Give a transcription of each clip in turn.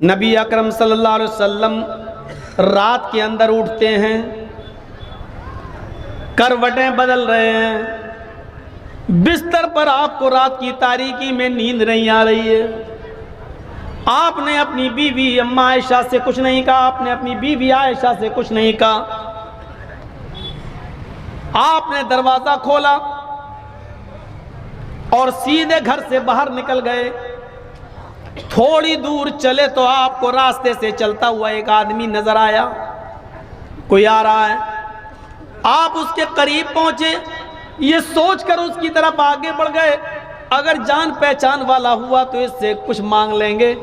نبی اکرم صلی اللہ علیہ وسلم رات کے اندر اٹھتے ہیں، کروٹیں بدل رہے ہیں، بستر پر آپ کو رات کی تاریکی میں نیند نہیں آ رہی ہے۔ آپ نے اپنی بیوی اماں عائشہ سے کچھ نہیں کہا، آپ نے اپنی بیوی عائشہ سے کچھ نہیں کہا۔ آپ نے دروازہ کھولا اور سیدھے گھر سے باہر نکل گئے۔ تھوڑی دور چلے تو آپ کو راستے سے چلتا ہوا ایک آدمی نظر آیا، کوئی آ رہا ہے۔ آپ اس کے قریب پہنچے، یہ سوچ کر اس کی طرف آگے بڑھ گئے اگر جان پہچان والا ہوا تو اس سے کچھ مانگ لیں گے،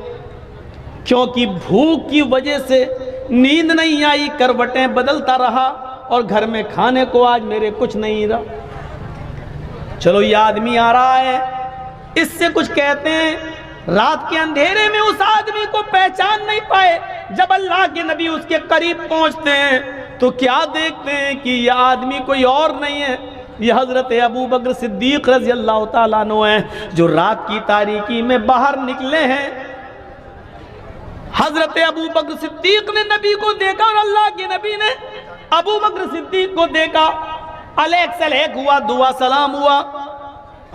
کیونکہ بھوک کی وجہ سے نیند نہیں آئی، کروٹیں بدلتا رہا اور گھر میں کھانے کو آج میرے کچھ نہیں رہا۔ چلو یہ آدمی آ رہا ہے، اس سے کچھ کہتے ہیں۔ رات کے اندھیرے میں اس آدمی کو پہچان نہیں پائے۔ جب اللہ کے نبی اس کے قریب پہنچتے ہیں تو کیا دیکھتے ہیں کہ یہ آدمی کوئی اور نہیں ہے، یہ حضرت ابو بکر صدیق رضی اللہ تعالیٰ عنہ ہیں، جو رات کی تاریکی میں باہر نکلے ہیں۔ حضرت ابو بکر صدیق نے نبی کو دیکھا اور اللہ کے نبی نے ابو بکر صدیق کو دیکھا، علیک سلیک ہوا، دعا سلام ہوا۔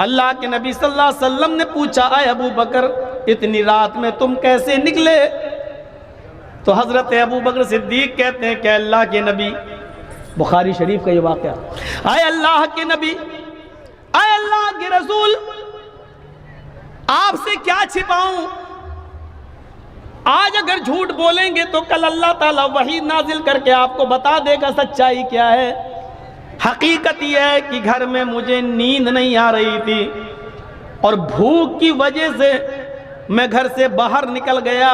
اللہ کے نبی صلی اللہ علیہ وسلم نے پوچھا، اے ابو بکر اتنی رات میں تم کیسے نکلے؟ تو حضرت ابو بکر صدیق کہتے ہیں کہ اللہ کے نبی، بخاری شریف کا یہ واقعہ، اے اللہ کے نبی، اے اللہ کے رسول، آپ سے کیا چھپاؤں؟ آج اگر جھوٹ بولیں گے تو کل اللہ تعالیٰ وحی نازل کر کے آپ کو بتا دے گا سچائی کیا ہے۔ حقیقت یہ ہے کہ گھر میں مجھے نیند نہیں آ رہی تھی اور بھوک کی وجہ سے میں گھر سے باہر نکل گیا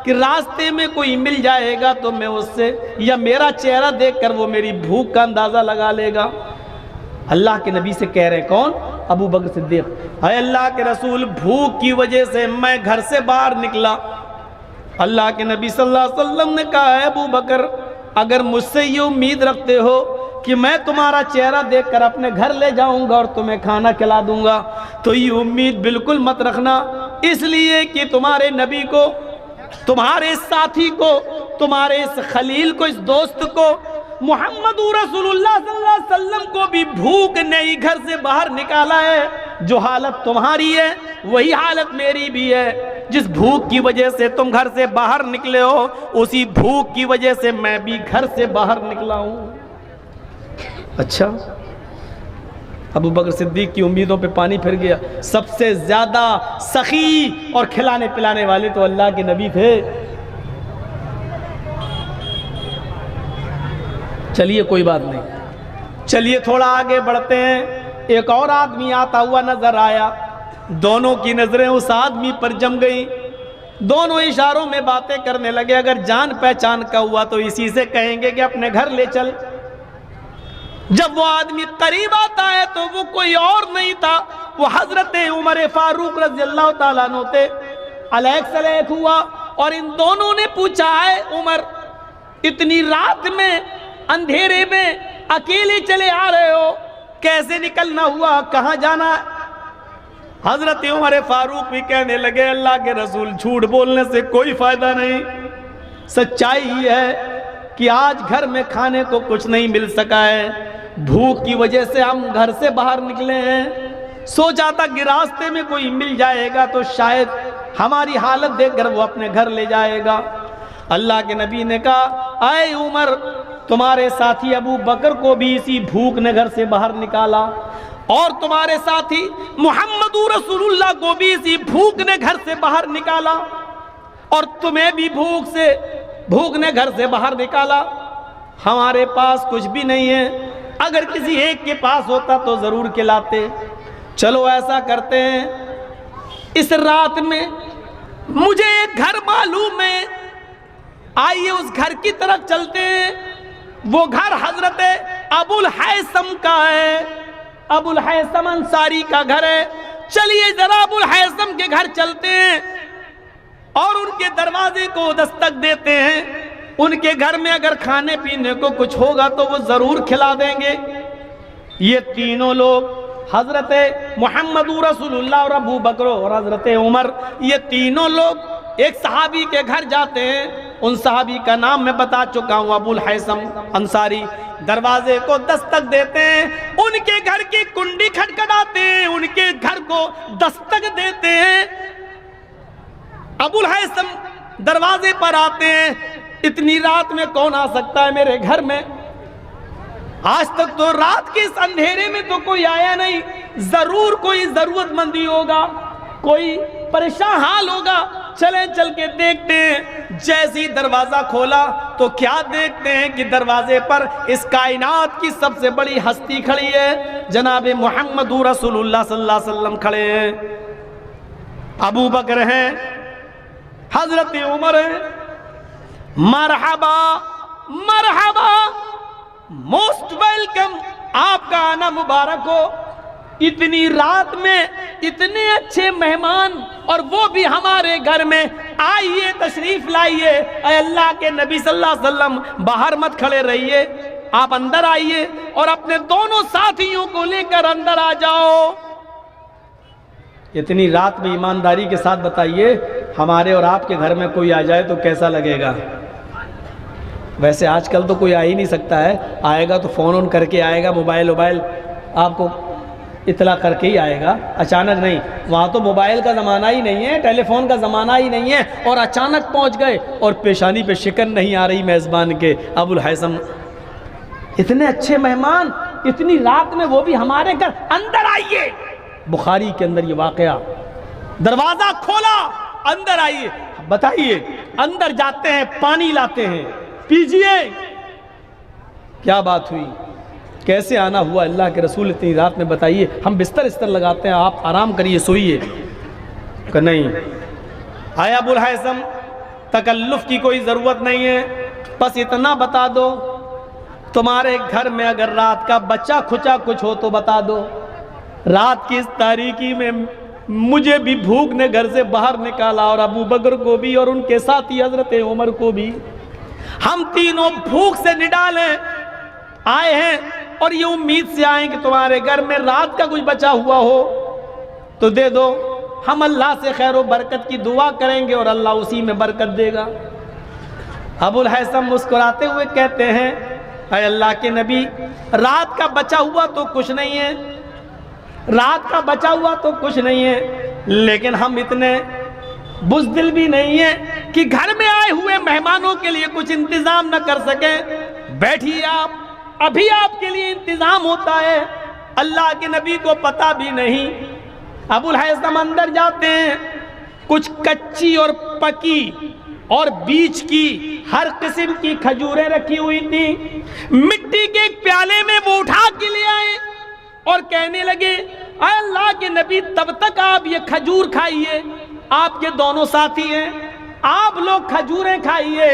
کہ راستے میں کوئی مل جائے گا تو میں اس سے یا میرا چہرہ دیکھ کر وہ میری بھوک کا اندازہ لگا لے گا۔ اللہ کے نبی سے کہہ رہے کون؟ ابو بکر صدیق، اے اللہ کے رسول بھوک کی وجہ سے میں گھر سے باہر نکلا۔ اللہ کے نبی صلی اللہ علیہ وسلم نے کہا، اے ابو بکر اگر مجھ سے یہ امید رکھتے ہو کہ میں تمہارا چہرہ دیکھ کر اپنے گھر لے جاؤں گا اور تمہیں کھانا کھلا دوں گا تو یہ امید بالکل مت رکھنا، اس لیے کہ تمہارے نبی کو، تمہارے ساتھی کو، تمہارے اس خلیل کو، اس دوست کو، محمد رسول اللہ صلی اللہ علیہ وسلم کو بھی بھوک نے ہی گھر سے باہر نکالا ہے۔ جو حالت تمہاری ہے وہی حالت میری بھی ہے۔ جس بھوک کی وجہ سے تم گھر سے باہر نکلے ہو اسی بھوک کی وجہ سے میں بھی گھر سے باہر نکلا ہوں۔ اچھا، ابو بکر صدیق کی امیدوں پہ پانی پھر گیا۔ سب سے زیادہ سخی اور کھلانے پلانے والے تو اللہ کے نبی تھے۔ چلیے کوئی بات نہیں، چلیے تھوڑا آگے بڑھتے ہیں۔ ایک اور آدمی آتا ہوا نظر آیا، دونوں کی نظریں اس آدمی پر جم گئی، دونوں اشاروں میں باتیں کرنے لگے۔ اگر جان پہچان کا ہوا تو اسی سے کہیں گے کہ اپنے گھر لے چل۔ جب وہ آدمی قریب آتا ہے تو وہ کوئی اور نہیں تھا، وہ حضرت عمر فاروق رضی اللہ تعالیٰ عنہ تھے۔ علیک سلیک ہوا اور ان دونوں نے پوچھا، اے عمر اتنی رات میں اندھیرے میں اکیلے چلے آ رہے ہو، کیسے نکلنا ہوا، کہاں جانا ہے؟ حضرت عمر فاروق بھی کہنے لگے، اللہ کے رسول جھوٹ بولنے سے کوئی فائدہ نہیں، سچائی ہی ہے کہ آج گھر میں کھانے کو کچھ نہیں مل سکا ہے، بھوک کی وجہ سے ہم گھر سے باہر نکلے ہیں، سوچا تھا کہ راستے میں کوئی مل جائے گا تو شاید ہماری حالت دیکھ کر وہ اپنے گھر لے جائے گا۔ اللہ کے نبی نے کہا، اے عمر تمہارے ساتھی ابو بکر کو بھی اسی بھوک نے گھر سے باہر نکالا اور تمہارے ساتھی محمد رسول اللہ کو بھی اسی بھوک نے گھر سے باہر نکالا اور تمہیں بھی بھوک نے گھر سے باہر نکالا۔ ہمارے پاس کچھ بھی نہیں ہے، اگر کسی ایک کے پاس ہوتا تو ضرور کھلاتے۔ چلو ایسا کرتے ہیں، اس رات میں مجھے ایک گھر معلوم ہے، آئیے اس گھر کی طرف چلتے ہیں۔ وہ گھر حضرت ابو الحیثم کا ہے، ابو الحیثم انصاری کا گھر ہے۔ چلیے ذرا ابو الحیثم کے گھر چلتے ہیں اور ان کے دروازے کو دستک دیتے ہیں۔ ان کے گھر میں اگر کھانے پینے کو کچھ ہوگا تو وہ ضرور کھلا دیں گے۔ یہ تینوں لوگ، حضرت محمد رسول اللہ اور ابو بکر اور حضرت عمر، یہ تینوں لوگ ایک صحابی کے گھر جاتے ہیں، ان صحابی کا نام میں بتا چکا ہوں، ابو الحیثم انصاری۔ دروازے کو دستک دیتے ہیں، ان کے گھر کی کنڈی کھٹکھٹاتے ہیں، ان کے گھر کو دستک دیتے ہیں۔ ابو الحیثم دروازے پر آتے ہیں، اتنی رات میں کون آ سکتا ہے میرے گھر میں؟ آج تک تو رات کے اس اندھیرے میں تو کوئی آیا نہیں، ضرور کوئی ضرورت مندی ہوگا، کوئی پریشان حال ہوگا، چلیں چل کے دیکھتے ہیں۔ جیسے ہی دروازہ کھولا تو کیا دیکھتے ہیں کہ دروازے پر اس کائنات کی سب سے بڑی ہستی کھڑی ہے، جناب محمد رسول اللہ صلی اللہ علیہ وسلم کھڑے ہیں، ابو بکر ہیں، حضرت عمر ہیں۔ مرحبا مرحبا، موسٹ ویلکم، آپ کا آنا مبارک ہو۔ اتنی رات میں اتنے اچھے مہمان، اور وہ بھی ہمارے گھر میں، آئیے تشریف لائیے۔ اے اللہ کے نبی صلی اللہ علیہ وسلم، باہر مت کھڑے رہیے، آپ اندر آئیے اور اپنے دونوں ساتھیوں کو لے کر اندر آ جاؤ۔ اتنی رات میں ایمانداری کے ساتھ بتائیے، ہمارے اور آپ کے گھر میں کوئی آ جائے تو کیسا لگے گا؟ ویسے آج کل تو کوئی آ ہی نہیں سکتا ہے، آئے گا تو فون آن کر کے آئے گا، موبائل آپ کو اطلاع کر کے ہی آئے گا، اچانک نہیں۔ وہاں تو موبائل کا زمانہ ہی نہیں ہے، ٹیلی فون کا زمانہ ہی نہیں ہے، اور اچانک پہنچ گئے، اور پیشانی پہ شکن نہیں آ رہی میزبان کے۔ ابو الحیثم، اتنے اچھے مہمان اتنی رات میں، وہ بھی ہمارے گھر، اندر آئیے۔ بخاری کے اندر یہ واقعہ، دروازہ کھولا، اندر آئیے۔ بتائیے، اندر جاتے ہیں، پانی لاتے ہیں، پیجئے۔ کیا بات ہوئی، کیسے آنا ہوا اللہ کے رسول اتنی رات میں؟ بتائیے، ہم بستر لگاتے ہیں، آپ آرام کریے، سوئیے، کہ نہیں؟ آئے ابو الحیثم، تکلف کی کوئی ضرورت نہیں ہے، بس اتنا بتا دو، تمہارے گھر میں اگر رات کا بچہ کھچا کچھ ہو تو بتا دو۔ رات کی اس تاریکی میں مجھے بھی بھوک نے گھر سے باہر نکالا، اور ابو بکر کو بھی، اور ان کے ساتھی حضرت عمر کو بھی، ہم تینوں بھوک سے نڈالے آئے ہیں، اور یہ امید سے آئیں کہ تمہارے گھر میں رات کا کچھ بچا ہوا ہو تو دے دو، ہم اللہ سے خیر و برکت کی دعا کریں گے اور اللہ اسی میں برکت دے گا۔ ابو الحیثم مسکراتے ہوئے کہتے ہیں، اے اللہ کے نبی، رات کا بچا ہوا تو کچھ نہیں ہے، رات کا بچا ہوا تو کچھ نہیں ہے، لیکن ہم اتنے بزدل بھی نہیں ہیں کہ گھر میں آئے ہوئے مہمانوں کے لیے کچھ انتظام نہ کر سکیں۔ بیٹھیے آپ، ابھی آپ کے لیے انتظام ہوتا ہے۔ اللہ کے نبی کو پتہ بھی نہیں۔ ابو الحیثم اندر جاتے ہیں، کچھ کچی اور پکی اور بیج کی ہر قسم کی کھجوریں رکھی ہوئی تھی، مٹی کے ایک پیالے میں وہ اٹھا کے لے آئے اور کہنے لگے، اے اللہ کے نبی، تب تک آپ یہ کھجور کھائیے، آپ کے دونوں ساتھی ہیں، آپ لوگ کھجوریں کھائیے،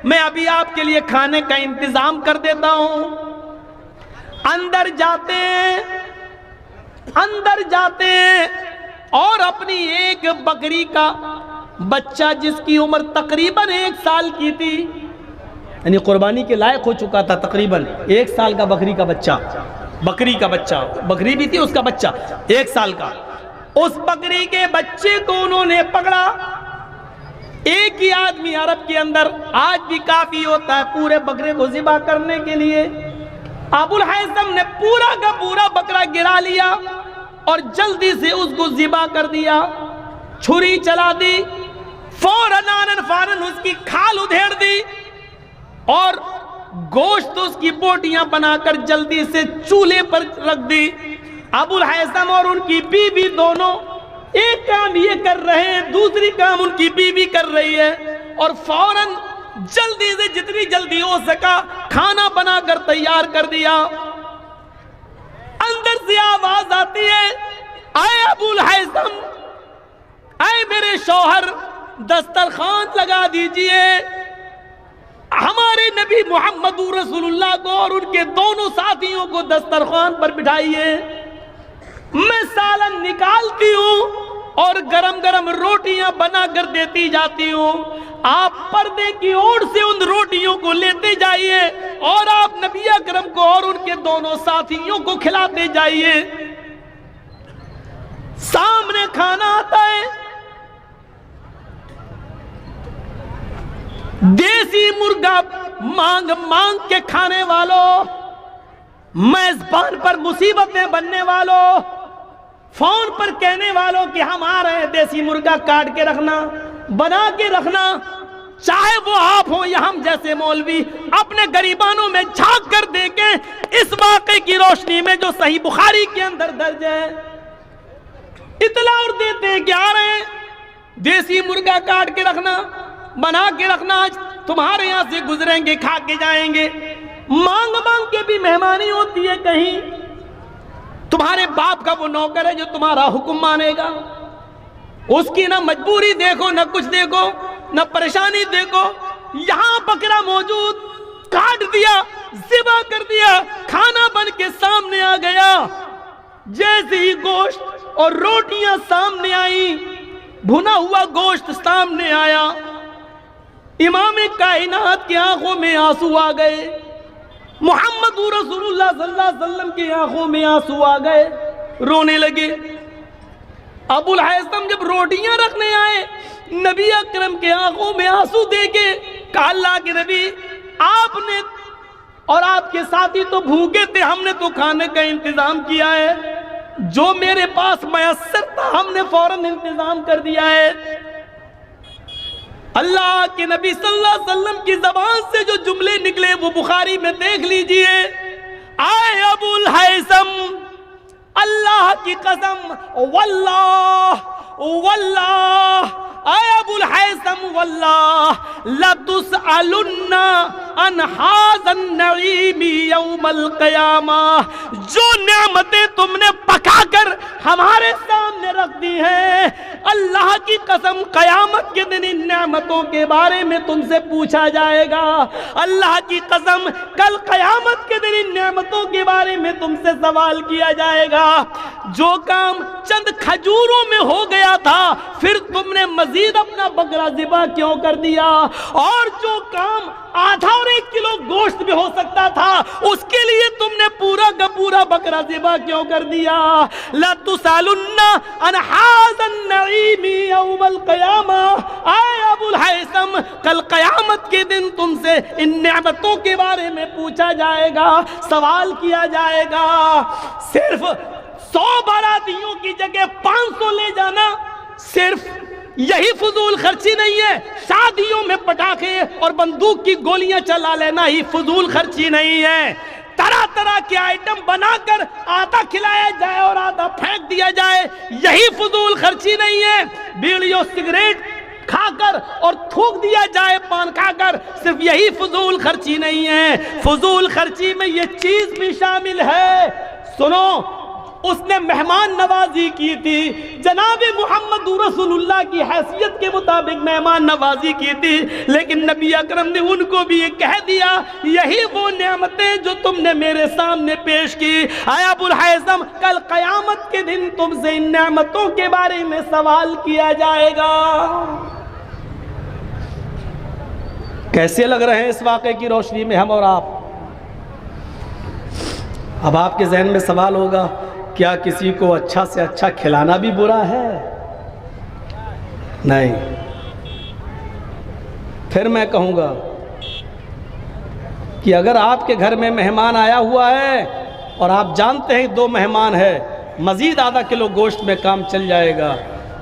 میں ابھی آپ کے لیے کھانے کا انتظام کر دیتا ہوں۔ اندر جاتے ہیں اور اپنی ایک بکری کا بچہ، جس کی عمر تقریباً 1 سال کی تھی، یعنی قربانی کے لائق ہو چکا تھا، تقریباً 1 سال کا بکری کا بچہ، بکری بھی تھی، اس کا بچہ 1 سال کا، اس بکری کے بچے کو انہوں نے پکڑا۔ ایک ہی آدمی عرب کے اندر آج بھی کافی ہوتا ہے پورے بکرے کو ذبح کرنے کے لیے۔ ابو الحیثم نے پورا کا پورا بکرا گرا لیا اور جلدی سے اس کو ذبح کر دیا، چھری چلا دی، فوراً اس کی کھال ادھیڑ دی، اور گوشت اس کی بوٹیاں بنا کر جلدی سے چولہے پر رکھ دی۔ ابو الحیثم اور ان کی بیوی دونوں ایک کام یہ کر رہے ہیں، دوسری کام ان کی بیوی کر رہی ہے، اور فوراً جلدی سے جتنی جلدی ہو سکا کھانا بنا کر تیار کر دیا۔ اندر سے آواز آتی ہے، اے ابو الحیثم، اے میرے شوہر، دسترخوان لگا دیجئے، ہمارے نبی محمد رسول اللہ کو اور ان کے دونوں ساتھیوں کو دسترخوان پر بٹھائیے، میں سالن نکالتی ہوں اور گرم گرم روٹیاں بنا کر دیتی جاتی ہوں، آپ پردے کی اوٹ سے ان روٹیوں کو لیتے جائیے اور آپ نبی اکرم کو اور ان کے دونوں ساتھیوں کو کھلاتے جائیے۔ سامنے کھانا آتا ہے، دیسی مرغا مانگ مانگ کے کھانے والوں، میزبان پر مصیبتیں بننے والوں، فون پر کہنے والوں کہ ہم آ رہے ہیں، دیسی مرغا کاٹ کے رکھنا، بنا کے رکھنا، چاہے وہ آپ ہوں یا ہم جیسے مولوی، اپنے گریبانوں میں جھانک کر دیکھیں اس واقعے کی روشنی میں جو صحیح بخاری کے اندر درج ہے، اطلاع اور دیتے ہیں کہ آ رہے ہیں، دیسی مرغا کاٹ کے رکھنا، بنا کے رکھنا، آج تمہارے یہاں سے گزریں گے، کھا کے جائیں گے۔ مانگ مانگ کے بھی مہمانی ہوتی ہے، کہیں تمہارے باپ کا وہ نوکر ہے جو تمہارا حکم مانے گا، اس کی نہ مجبوری دیکھو، نہ کچھ دیکھو، نہ پریشانی دیکھو، یہاں بکرا موجود، کاٹ دیا، ذبح کر دیا، کھانا بن کے سامنے آ گیا۔ جیسے ہی گوشت اور روٹیاں سامنے آئیں، بھنا ہوا گوشت سامنے آیا، امام کائنات کی آنکھوں میں آنسو آ گئے، محمد رسول اللہ صلی اللہ علیہ وسلم کی آنکھوں میں آنسو آ گئے، رونے لگے۔ ابو الہیثم جب روٹیاں رکھنے آئے، نبی اکرم کے آنکھوں میں آنسو دیکھے، کہا اللہ کے نبی، آپ نے اور آپ کے ساتھی تو بھوکے تھے، ہم نے تو کھانے کا انتظام کیا ہے، جو میرے پاس میسر تھا ہم نے فوراً انتظام کر دیا ہے۔ اللہ کے نبی صلی اللہ علیہ وسلم کی زبان سے جو جملے نکلے وہ بخاری میں دیکھ لیجئے، آئے ابو الہیثم، اللہ کی قسم، واللہ واللہ، اے ابو الہیثم واللہ، لَتُسْأَلُنَّ عَنْ هَذَا النَّعِيمِ يَوْمَ الْقِيَامَةِ، جو نعمتیں تم نے پکا کر ہمارے سامنے رکھ دی ہیں، اللہ کی قسم قیامت کے دن ان نعمتوں کے بارے میں تم سے پوچھا جائے گا۔ اللہ کی قسم کل قیامت کے دن ان نعمتوں کے بارے میں تم سے سوال کیا جائے گا۔ جو کام چند کھجوروں میں ہو گیا تھا، پھر تم نے مزید اپنا بکرا ذبح کیوں کر دیا؟ اور جو کام آدھا اور 1 کلو گوشت بھی ہو سکتا تھا، اس کے لیے تم نے پورا کا پورا بکرا ذبح کیوں کر دیا؟ لَتُسْأَلُنَّ عَنْ هَذَا النَّعِيمِ يَوْمَ الْقِيَامَةِ، اے ابو الہیثم کل قیامت کے دن تم سے ان نعمتوں کے بارے میں پوچھا جائے گا، سوال کیا جائے گا۔ صرف 100 باراتیوں کی جگہ 500 لے جانا صرف یہی فضول خرچی نہیں ہے، شادیوں میں پٹاخے اور بندوق کی گولیاں چلا لینا ہی فضول خرچی نہیں ہے، طرح طرح کے آئٹم بنا کر آدھا کھلایا جائے اور آدھا پھینک دیا جائے، یہی فضول خرچی نہیں ہے، بیڑی اور سگریٹ کھا کر اور تھوک دیا جائے پان کھا کر، صرف یہی فضول خرچی نہیں ہے، فضول خرچی میں یہ چیز بھی شامل ہے۔ سنو، اس نے مہمان نوازی کی تھی، جناب محمد رسول اللہ کی حیثیت کے مطابق مہمان نوازی کی تھی، لیکن نبی اکرم نے ان کو بھی یہ کہہ دیا، یہی وہ نعمتیں جو تم نے میرے سامنے پیش کی۔ اے ابو الہیثم کل قیامت کے دن تم سے ان نعمتوں کے بارے میں سوال کیا جائے گا۔ کیسے لگ رہے ہیں اس واقعے کی روشنی میں ہم اور آپ؟ اب آپ کے ذہن میں سوال ہوگا، کیا کسی کو اچھا سے اچھا کھلانا بھی برا ہے؟ نہیں۔ پھر میں کہوں گا کہ اگر آپ کے گھر میں مہمان آیا ہوا ہے اور آپ جانتے ہیں 2 مہمان ہے، مزید آدھا کلو گوشت میں کام چل جائے گا،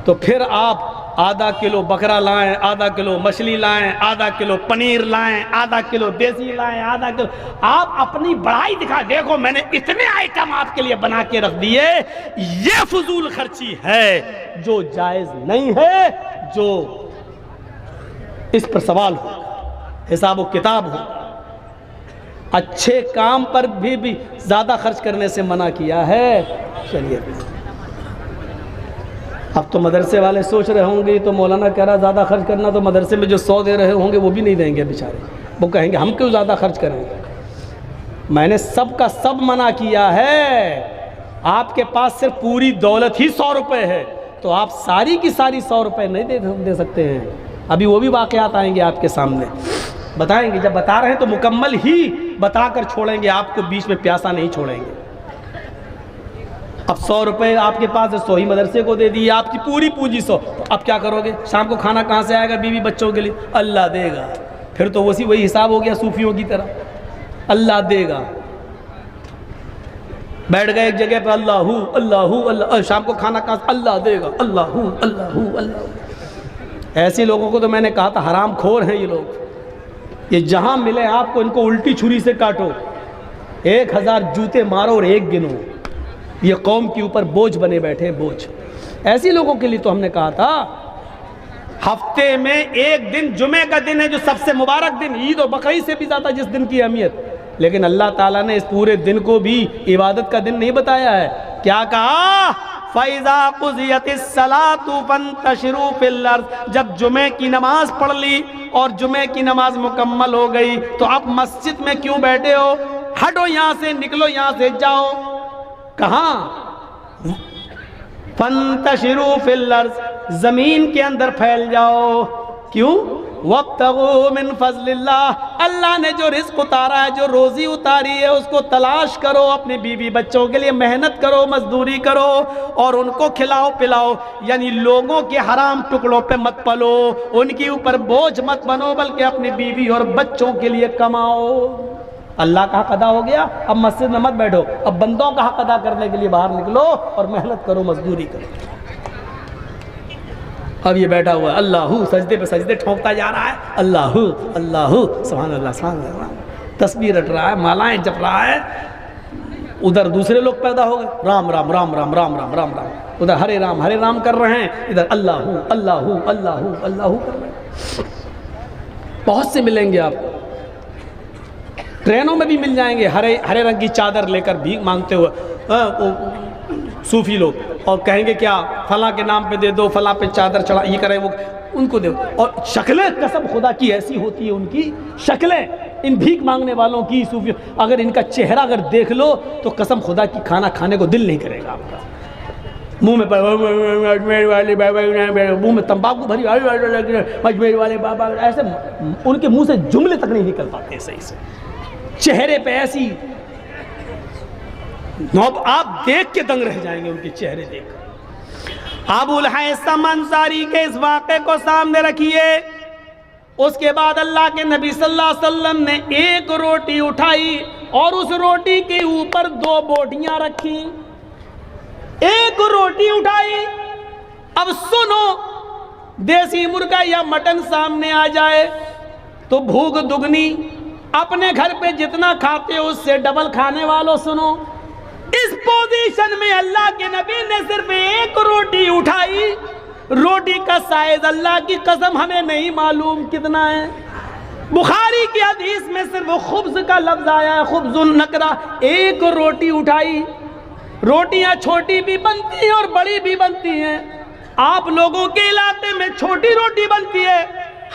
تو پھر آپ آدھا کلو بکرا لائیں، آدھا کلو مچھلی لائیں، آدھا کلو پنیر لائیں، آدھا کلو دیسی لائیں، آدھا کلو، آپ اپنی بڑائی دکھا، دیکھو میں نے اتنے آئٹم آپ کے لیے بنا کے رکھ دیے۔ یہ فضول خرچی ہے جو جائز نہیں ہے، جو اس پر سوال ہوگا، حساب و کتاب ہوگا۔ اچھے کام پر بھی زیادہ خرچ کرنے سے منع کیا ہے۔ چلیے، اب تو مدرسے والے سوچ رہے ہوں گے تو مولانا کہہ رہا زیادہ خرچ کرنا، تو مدرسے میں جو 100 دے رہے ہوں گے وہ بھی نہیں دیں گے بیچارے، وہ کہیں گے ہم کیوں زیادہ خرچ کریں گے۔ میں نے سب کا سب منع کیا ہے۔ آپ کے پاس صرف پوری دولت ہی 100 روپے ہے تو آپ ساری کی ساری 100 روپے نہیں دے سکتے ہیں۔ ابھی وہ بھی واقعات آئیں گے آپ کے سامنے، بتائیں گے، جب بتا رہے ہیں تو مکمل ہی بتا کر چھوڑیں گے، آپ کو بیچ میں پیاسا نہیں چھوڑیں گے۔ اب 100 روپے آپ کے پاس 100 ہی مدرسے کو دے دی، آپ کی پوری پونجی 100، تو اب کیا کرو گے؟ شام کو کھانا کہاں سے آئے گا بیوی بچوں کے لیے؟ اللہ دے گا۔ پھر تو وہی حساب ہو گیا صوفیوں کی طرح، اللہ دے گا، بیٹھ گئے ایک جگہ پہ اللہ اللہ اللہ، شام کو کھانا کہاں، اللہ دے گا، اللہ اللہ اللہ۔ ایسے لوگوں کو تو میں نے کہا تھا حرام خور ہیں یہ لوگ، یہ جہاں ملے آپ کو ان کو الٹی چھری سے کاٹو، 1000 جوتے مارو اور ایک گنو، یہ قوم کے اوپر بوجھ بنے بیٹھے ہیں، بوجھ۔ ایسی لوگوں کے لیے تو ہم نے کہا تھا ہفتے میں ایک دن جمعہ کا دن ہے جو سب سے مبارک دن، عید اور بقرعید سے بھی زیادہ جس دن کی اہمیت، لیکن اللہ تعالیٰ نے اس پورے دن کو بھی عبادت کا دن نہیں بتایا ہے۔ کیا کہا؟ فَإِذَا قُضِيَتِ الصَّلَاةُ فَانتَشِرُوا فِي الْأَرْضِ، جب جمعہ کی نماز پڑھ لی اور جمعہ کی نماز مکمل ہو گئی تو اب مسجد میں کیوں بیٹھے ہو؟ ہٹو یہاں سے، نکلو یہاں سے، جاؤ کہاں؟ فَانتَشِرُوا فِي الْأَرْضِ، زمین کے اندر پھیل جاؤ۔ کیوں؟ وَابْتَغُوا مِن فَضْلِ اللَّهِ، اللہ نے جو رزق اتارا ہے، جو روزی اتاری ہے، اس کو تلاش کرو، اپنے بیوی بچوں کے لیے محنت کرو، مزدوری کرو اور ان کو کھلاؤ پلاؤ، یعنی لوگوں کے حرام ٹکڑوں پہ مت پلو، ان کے اوپر بوجھ مت بنو، بلکہ اپنی بیوی اور بچوں کے لیے کماؤ۔ اللہ کا حق ادا ہو گیا، اب مسجد میں مت بیٹھو، اب بندوں کا حق ادا کرنے کے لیے باہر نکلو اور محنت کرو، مزدوری کرو۔ اب یہ بیٹھا ہوا ہے اللہ سجدے پہ سجدے ٹھونکتا جا رہا ہے، اللہ اللہ سبحان اللہ سبحان اللہ، تسبیح رٹ رہا ہے، مالائیں جپ رہا ہے، ادھر دوسرے لوگ پیدا ہو گئے، رام رام رام رام رام رام رام رام، ادھر ہرے رام کر رہے ہیں، ادھر اللہ اللہ اللہ اللہ کر رہے ہیں۔ بہت سے ملیں گے آپ کو، ٹرینوں میں بھی مل جائیں گے، ہرے رنگ کی چادر لے کر بھیک مانگتے ہوئے صوفی لوگ، اور کہیں گے کیا فلاں کے نام پہ دے دو، فلاں پہ چادر چڑھا، یہ کرے وہ، ان کو دے دو، اور شکلیں قسم خدا کی ایسی ہوتی ہے، ان کی شکلیں ان بھیک مانگنے والوں کی، صوفی، اگر ان کا چہرہ اگر دیکھ لو تو قسم خدا کی کھانا کھانے کو دل نہیں کرے گا آپ کا، منہ میں منہ میں تمباکو بھری، اجمیر والے بابا، ایسے ان کے منہ سے جملے تک نہیں نکل پاتے صحیح سے، چہرے پہ ایسی آپ دیکھ کے دنگ رہ جائیں گے ان کے چہرے دیکھ کر۔ ابو الہیثم انصاری کے اس واقعے کو سامنے رکھیے، اس کے بعد اللہ کے نبی صلی اللہ علیہ وسلم نے ایک روٹی اٹھائی اور اس روٹی کے اوپر 2 بوٹیاں رکھی، ایک روٹی اٹھائی۔ اب سنو، دیسی مرغا یا مٹن سامنے آ جائے تو بھوک دگنی، اپنے گھر پہ جتنا کھاتے ہو اس سے ڈبل کھانے والوں سنو، اس پوزیشن میں اللہ کے نبی نے صرف ایک روٹی اٹھائی، روٹی کا سائز اللہ کی قسم ہمیں نہیں معلوم کتنا ہے، بخاری کی حدیث میں صرف خبز کا لفظ آیا ہے، خبز النکرہ، ایک روٹی اٹھائی۔ روٹیاں چھوٹی بھی بنتی ہیں اور بڑی بھی بنتی ہیں، آپ لوگوں کے علاقے میں چھوٹی روٹی بنتی ہے،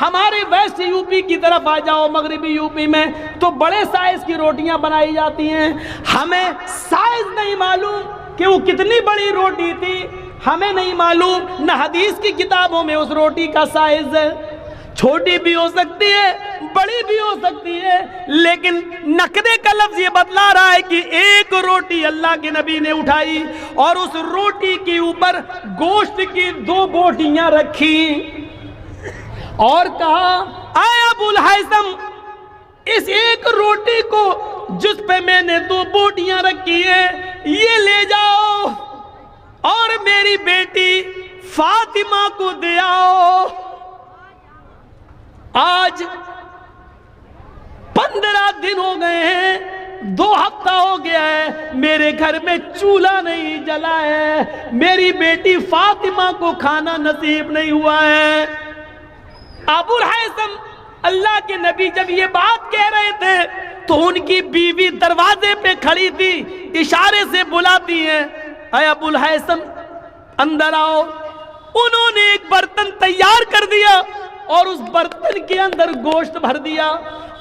ہمارے ویسٹ یو پی کی طرف آ جاؤ، مغربی یو پی میں تو بڑے سائز کی روٹیاں بنائی جاتی ہیں، ہمیں سائز نہیں معلوم کہ وہ کتنی بڑی روٹی تھی، ہمیں نہیں معلوم، نہ حدیث کی کتابوں میں اس روٹی کا سائز ہے، چھوٹی بھی ہو سکتی ہے، بڑی بھی ہو سکتی ہے، لیکن نقدے کا لفظ یہ بتلا رہا ہے کہ ایک روٹی اللہ کے نبی نے اٹھائی اور اس روٹی کے اوپر گوشت کی 2 بوٹیاں رکھی اور کہا، اے ابو الہیثم، اس ایک روٹی کو جس پہ میں نے 2 بوٹیاں رکھی ہیں یہ لے جاؤ اور میری بیٹی فاطمہ کو دے آؤ۔ آج 15 دن ہو گئے ہیں، 2 ہفتہ ہو گیا ہے، میرے گھر میں چولہا نہیں جلا ہے، میری بیٹی فاطمہ کو کھانا نصیب نہیں ہوا ہے۔ ابو الہیثم، اللہ کے نبی جب یہ بات کہہ رہے تھے تو ان کی بیوی دروازے پہ کھڑی تھی، اشارے سے بلاتی ہیں، اے ابو الہیثم اندر آؤ۔ انہوں نے ایک برتن تیار کر دیا اور اس برتن کے اندر گوشت بھر دیا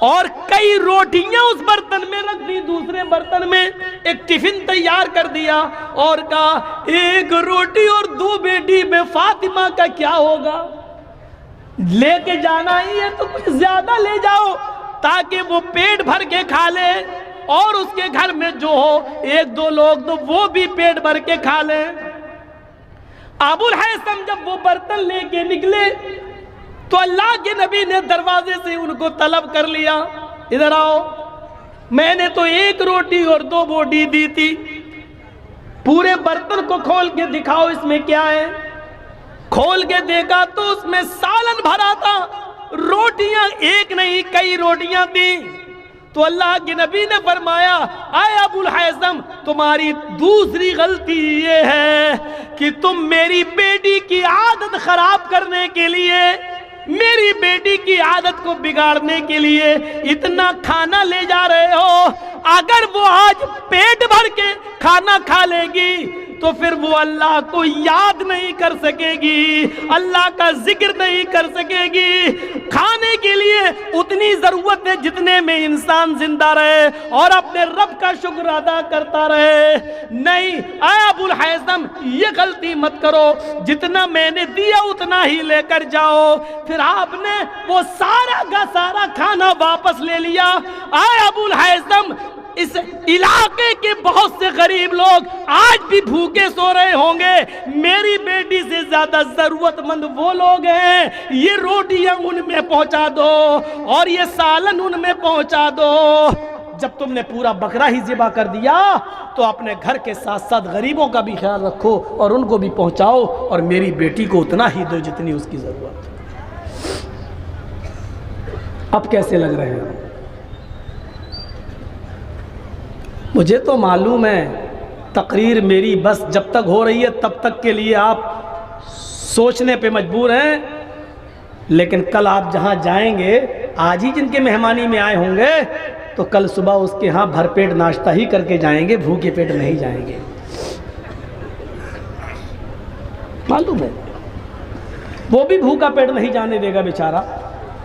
اور کئی روٹیاں اس برتن میں رکھ دی، دوسرے برتن میں ایک ٹفن تیار کر دیا اور کہا، ایک روٹی اور 2 بیٹی میں فاطمہ کا کیا ہوگا؟ لے کے جانا ہی ہے تو کچھ زیادہ لے جاؤ تاکہ وہ پیٹ بھر کے کھا لے اور اس کے گھر میں جو ہو 1-2 لوگ تو وہ بھی پیٹ بھر کے کھا لیں۔ ابو الہیثم جب وہ برتن لے کے نکلے تو اللہ کے نبی نے دروازے سے ان کو طلب کر لیا، ادھر آؤ، میں نے تو ایک روٹی اور 2 بوٹی دی تھی، پورے برتن کو کھول کے دکھاؤ اس میں کیا ہے۔ کھول کے دیکھا تو اس میں سالن بھرا تھا، روٹیاں ایک نہیں کئی روٹیاں تھیں۔ تو اللہ کے نبی نے فرمایا، اے ابو الحیثم، تمہاری دوسری غلطی یہ ہے کہ تم میری بیٹی کی عادت خراب کرنے کے لیے، میری بیٹی کی عادت کو بگاڑنے کے لیے اتنا کھانا لے جا رہے ہو۔ اگر وہ آج پیٹ بھر کے کھانا کھا لے گی تو پھر وہ اللہ کو یاد نہیں کر سکے گی، اللہ کا ذکر نہیں کر سکے گی۔ کھانے کے لیے اتنی ضرورت ہے جتنے میں انسان زندہ رہے اور اپنے رب کا شکر ادا کرتا رہے۔ نہیں، اے ابو الحیثم، یہ غلطی مت کرو، جتنا میں نے دیا اتنا ہی لے کر جاؤ۔ پھر آپ نے وہ سارا کا سارا کھانا واپس لے لیا۔ اے ابو الحیثم، اس علاقے کے بہت سے غریب لوگ آج بھی بھوکے سو رہے ہوں گے، میری بیٹی سے زیادہ ضرورت مند وہ لوگ ہیں، یہ روٹیاں ان میں پہنچا دو اور یہ سالن ان میں پہنچا دو۔ جب تم نے پورا بکرا ہی ذبح کر دیا تو اپنے گھر کے ساتھ ساتھ غریبوں کا بھی خیال رکھو اور ان کو بھی پہنچاؤ، اور میری بیٹی کو اتنا ہی دو جتنی اس کی ضرورت۔ اب کیسے لگ رہے ہیں؟ مجھے تو معلوم ہے تقریر میری بس جب تک ہو رہی ہے تب تک کے لیے آپ سوچنے پہ مجبور ہیں، لیکن کل آپ جہاں جائیں گے، آج ہی جن کے مہمانی میں آئے ہوں گے تو کل صبح اس کے ہاں بھر پیٹ ناشتہ ہی کر کے جائیں گے، بھوکے پیٹ نہیں جائیں گے۔ معلوم ہے وہ بھی بھوکا پیٹ نہیں جانے دے گا بیچارہ،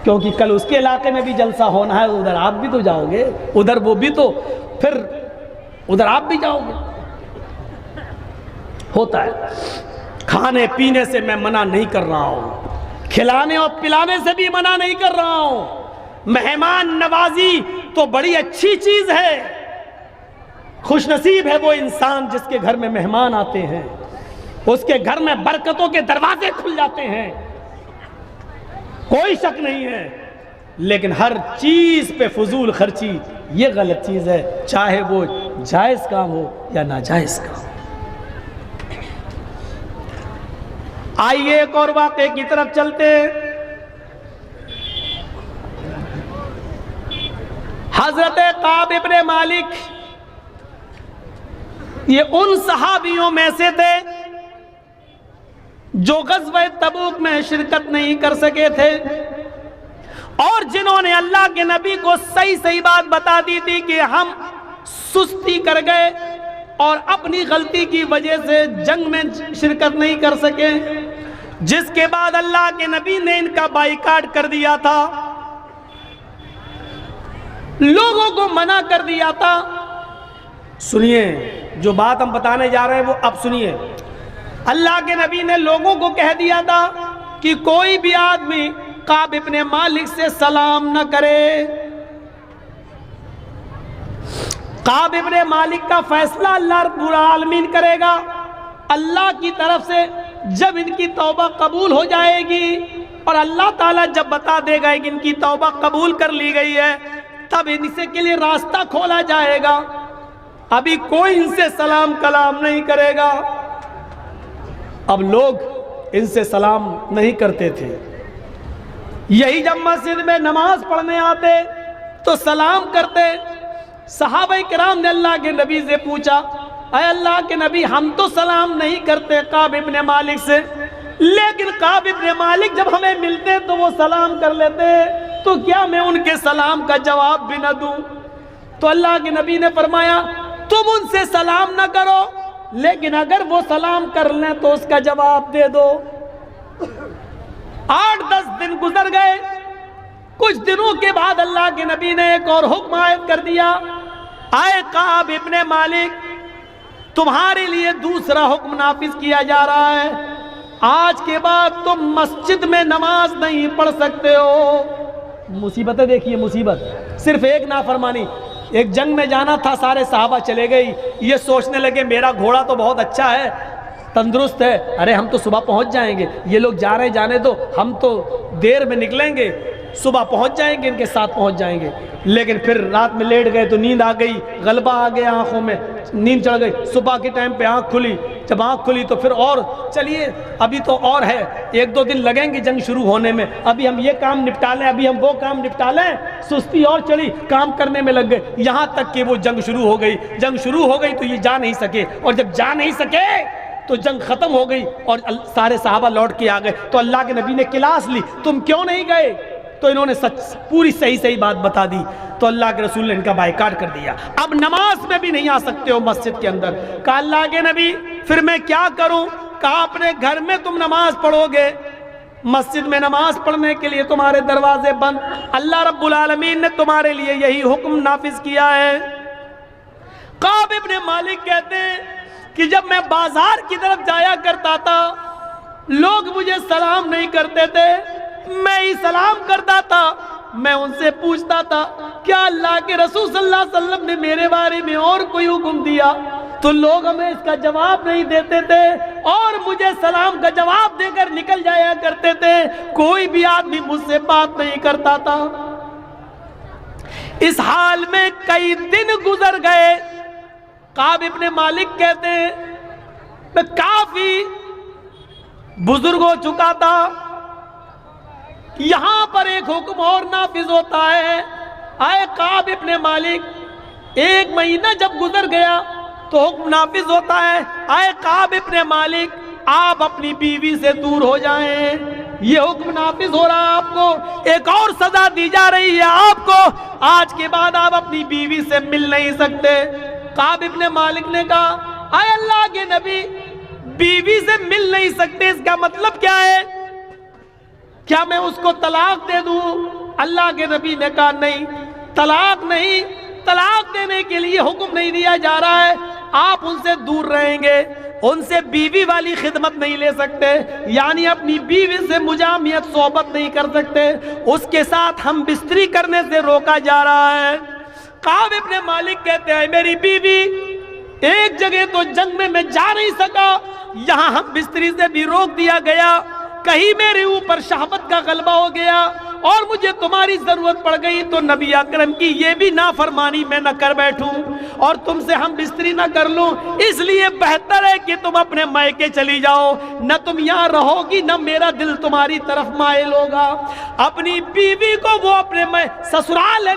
کیونکہ کل اس کے علاقے میں بھی جلسہ ہونا ہے، ادھر آپ بھی تو جاؤ گے، ادھر وہ بھی تو، پھر ادھر آپ بھی جاؤ گے۔ ہوتا ہے، کھانے پینے سے میں منع نہیں کر رہا ہوں، کھلانے اور پلانے سے بھی منع نہیں کر رہا ہوں۔ مہمان نوازی تو بڑی اچھی چیز ہے، خوش نصیب ہے وہ انسان جس کے گھر میں مہمان آتے ہیں، اس کے گھر میں برکتوں کے دروازے کھل جاتے ہیں، کوئی شک نہیں ہے۔ لیکن ہر چیز پہ فضول خرچی یہ غلط چیز ہے، چاہے وہ جائز کام ہو یا ناجائز کام۔ آئیے ایک اور واقعے کی طرف چلتے ہیں۔ حضرت کعب ابن مالک یہ ان صحابیوں میں سے تھے جو غزوہ تبوک میں شرکت نہیں کر سکے تھے، اور جنہوں نے اللہ کے نبی کو صحیح بات بتا دی تھی کہ ہم سستی کر گئے اور اپنی غلطی کی وجہ سے جنگ میں شرکت نہیں کر سکے، جس کے بعد اللہ کے نبی نے ان کا بائیکاٹ کر دیا تھا، لوگوں کو منع کر دیا تھا۔ سنیے جو بات ہم بتانے جا رہے ہیں وہ اب سنیے۔ اللہ کے نبی نے لوگوں کو کہہ دیا تھا کہ کوئی بھی آدمی کعب ابن مالک سے سلام نہ کرے۔ کعب ابن مالک کا فیصلہ اللہ رب العالمین کرے گا، اللہ کی طرف سے جب ان کی توبہ قبول ہو جائے گی اور اللہ تعالیٰ جب بتا دے گا کہ ان کی توبہ قبول کر لی گئی ہے تب ان سے کے لیے راستہ کھولا جائے گا، ابھی کوئی ان سے سلام کلام نہیں کرے گا۔ اب لوگ ان سے سلام نہیں کرتے تھے، یہی جب مسجد میں نماز پڑھنے آتے تو سلام کرتے۔ صحابہ کرام نے اللہ کے نبی سے پوچھا، اے اللہ کے نبی ہم تو سلام نہیں کرتے کعب ابن مالک سے، لیکن کعب ابن مالک جب ہمیں ملتے تو وہ سلام کر لیتے، تو کیا میں ان کے سلام کا جواب بھی نہ دوں؟ تو اللہ کے نبی نے فرمایا تم ان سے سلام نہ کرو، لیکن اگر وہ سلام کر لیں تو اس کا جواب دے دو۔ 8-10 دن گزر گئے، کچھ دنوں کے بعد اللہ کے نبی نے ایک اور حکم عائد کر دیا، اے کعب ابن مالک تمہارے لیے دوسرا حکم نافذ کیا جا رہا ہے، آج کے بعد تم مسجد میں نماز نہیں پڑھ سکتے ہو۔ مصیبتیں دیکھیے، مصیبت صرف ایک نافرمانی، ایک جنگ میں جانا تھا، سارے صحابہ چلے گئی، یہ سوچنے لگے میرا گھوڑا تو بہت اچھا ہے، تندرست ہے، ارے ہم تو صبح پہنچ جائیں گے، یہ لوگ جا رہے جانے دو، ہم تو دیر میں نکلیں گے، صبح پہنچ جائیں گے، ان کے ساتھ پہنچ جائیں گے۔ لیکن پھر رات میں لیٹ گئے تو نیند آ گئی، غلبہ آ گیا آنکھوں میں، نیند چڑھ گئی، صبح کے ٹائم پہ آنکھ کھلی، جب آنکھ کھلی تو پھر اور چلیے ابھی تو اور ہے، 1-2 دن لگیں گے جنگ شروع ہونے میں، ابھی ہم یہ کام نپٹا لیں، ابھی ہم وہ کام نپٹا لیں، سستی اور چڑھی، کام کرنے میں لگ گئے، یہاں تک کہ وہ جنگ شروع ہو گئی۔ جنگ شروع ہو گئی تو یہ جا نہیں سکے، اور جب جا نہیں سکے تو جنگ ختم ہو گئی اور سارے صحابہ لوٹ کے آ گئے، تو اللہ کے نبی نے کلاس لی، تم کیوں نہیں گئے؟ تو انہوں نے پوری صحیح بات بتا دی، تو اللہ کے رسول نے ان کا بائیکاٹ کر دیا، اب نماز میں بھی نہیں آ سکتے ہو مسجد کے اندر۔ کہا اللہ کے نبی پھر میں کیا کروں؟ کہا اپنے گھر میں تم نماز پڑھو گے، مسجد میں نماز پڑھنے کے لیے تمہارے دروازے بند، اللہ رب العالمین نے تمہارے لیے یہی حکم نافذ کیا ہے۔ کعب ابن مالک کہتے ہیں کہ جب میں بازار کی طرف جایا کرتا تھا، لوگ مجھے سلام نہیں کرتے تھے، میں ہی سلام کرتا تھا، میں ان سے پوچھتا تھا کیا اللہ کے رسول صلی اللہ علیہ وسلم نے میرے بارے میں اور کوئی حکم دیا؟ تو لوگ ہمیں اس کا جواب نہیں دیتے تھے اور مجھے سلام کا جواب دے کر نکل جایا کرتے تھے، کوئی بھی آدمی مجھ سے بات نہیں کرتا تھا۔ اس حال میں کئی دن گزر گئے۔ کعب ابن مالک کہتے ہیں میں کافی بزرگ ہو چکا تھا، یہاں پر ایک حکم اور نافذ ہوتا ہے، آئے کعب ابن مالک، 1 مہینہ جب گزر گیا تو حکم نافذ ہوتا ہے، آئے کعب ابن مالک آپ اپنی بیوی سے دور ہو جائیں، یہ حکم نافذ ہو رہا ہے، آپ کو ایک اور سزا دی جا رہی ہے، آپ کو آج کے بعد آپ اپنی بیوی سے مل نہیں سکتے۔ کعب ابن مالک نے کہا اے اللہ کے نبی، بیوی سے مل نہیں سکتے، اس کا مطلب کیا ہے؟ کیا میں اس کو طلاق دے دوں؟ اللہ کے نبی نے کہا نہیں، طلاق نہیں، طلاق دینے کے لیے حکم نہیں دیا جا رہا ہے، آپ ان سے دور رہیں گے، ان سے بیوی والی خدمت نہیں لے سکتے، یعنی اپنی بیوی سے مجامعت صحبت نہیں کر سکتے، اس کے ساتھ ہم بستری کرنے سے روکا جا رہا ہے۔ کعب ابن مالک کہتے ہیں میری بیوی ایک جگہ تو جنگ میں جا نہیں سکا، یہاں ہم بستری سے بھی روک دیا گیا، کہیں میرے اوپر شہوت کا غلبہ ہو گیا اور مجھے تمہاری ضرورت پڑ گئی تو نبی اکرم کی یہ بھی نافرمانی میں نہ کر بیٹھوں اور تم سے ہم بستری نہ کر لوں، اس لیے بہتر ہے کہ تم اپنے مائکے چلی جاؤ، نہ تم یہاں رہو گی نہ میرا دل تمہاری طرف مائل ہوگا۔ اپنی بیوی کو وہ اپنے سسرال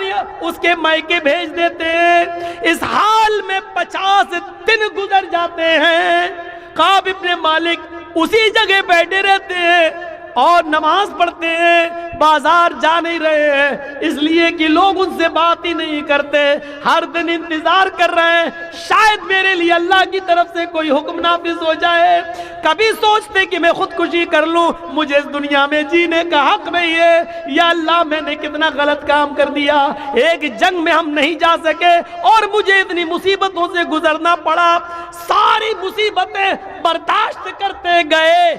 اس کے مائکے بھیج دیتے ہیں۔ اس حال میں 50 دن گزر جاتے ہیں، کعب ابن مالک اسی جگہ بیٹھے رہتے ہیں اور نماز پڑھتے ہیں، بازار جا نہیں رہے ہیں، اس لیے کہ لوگ ان سے بات ہی نہیں کرتے، ہر دن انتظار کر رہے ہیں شاید میرے لیے اللہ کی طرف سے کوئی حکم نافذ ہو جائے۔ کبھی سوچتے کہ میں خودکشی کر لوں، مجھے اس دنیا میں جینے کا حق نہیں ہے، یا اللہ میں نے کتنا غلط کام کر دیا، ایک جنگ میں ہم نہیں جا سکے اور مجھے اتنی مصیبتوں سے گزرنا پڑا، ساری مصیبتیں برداشت کرتے گئے،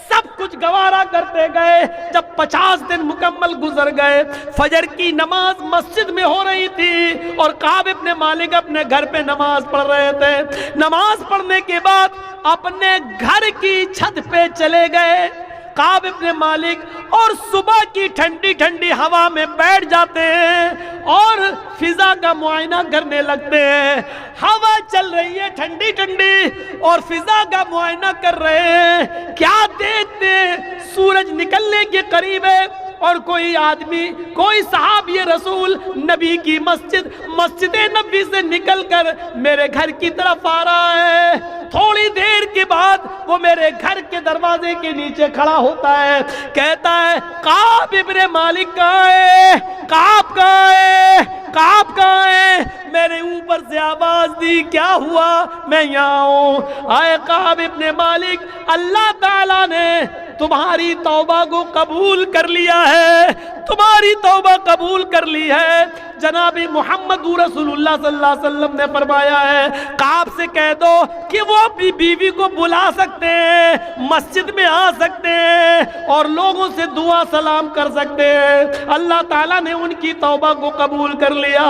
سب کچھ گوارا کرتے گئے۔ جب 50 دن مکمل گزر گئے، فجر کی نماز مسجد میں ہو رہی تھی اور کعب ابن مالک اپنے گھر پہ نماز پڑھ رہے تھے۔ نماز پڑھنے کے بعد اپنے گھر کی چھت پہ چلے گئے کعب ابن مالک اور صبح کی ٹھنڈی ٹھنڈی ہوا میں بیٹھ جاتے ہیں اور فضا کا معائنہ کرنے لگتے ہیں۔ ہوا چل رہی ہے ٹھنڈی ٹھنڈی اور فضا کا معائنہ کر رہے ہیں، کیا دیکھتے ہیں سورج نکلنے کے قریب ہے اور کوئی آدمی، کوئی صحابی رسول نبی کی مسجد نبی سے نکل کر میرے گھر کی طرف آ رہا ہے۔ تھوڑی دیر کے بعد وہ میرے گھر کے دروازے کے نیچے کھڑا ہوتا ہے، کہتا ہے کعب ابن مالک کہاں ہے؟ کعب کہاں ہے؟ کعب کہاں ہے؟ میرے اوپر سے آواز دی، کیا ہوا؟ میں یہاں ہوں۔ آئے کعب ابن مالک، اللہ تعالیٰ نے تمہاری توبہ کو قبول کر لیا ہے، تمہاری توبہ قبول قبول کر لی ہے۔ جناب محمد رسول اللہ صلی اللہ علیہ وسلم نے فرمایا ہے کعب سے کہہ دو کہ وہ اپنی بیوی کو بلا سکتے ہیں، مسجد میں آ سکتے ہیں اور لوگوں سے دعا سلام کر سکتے ہیں۔ اللہ تعالیٰ نے ان کی توبہ کو قبول کر لیا۔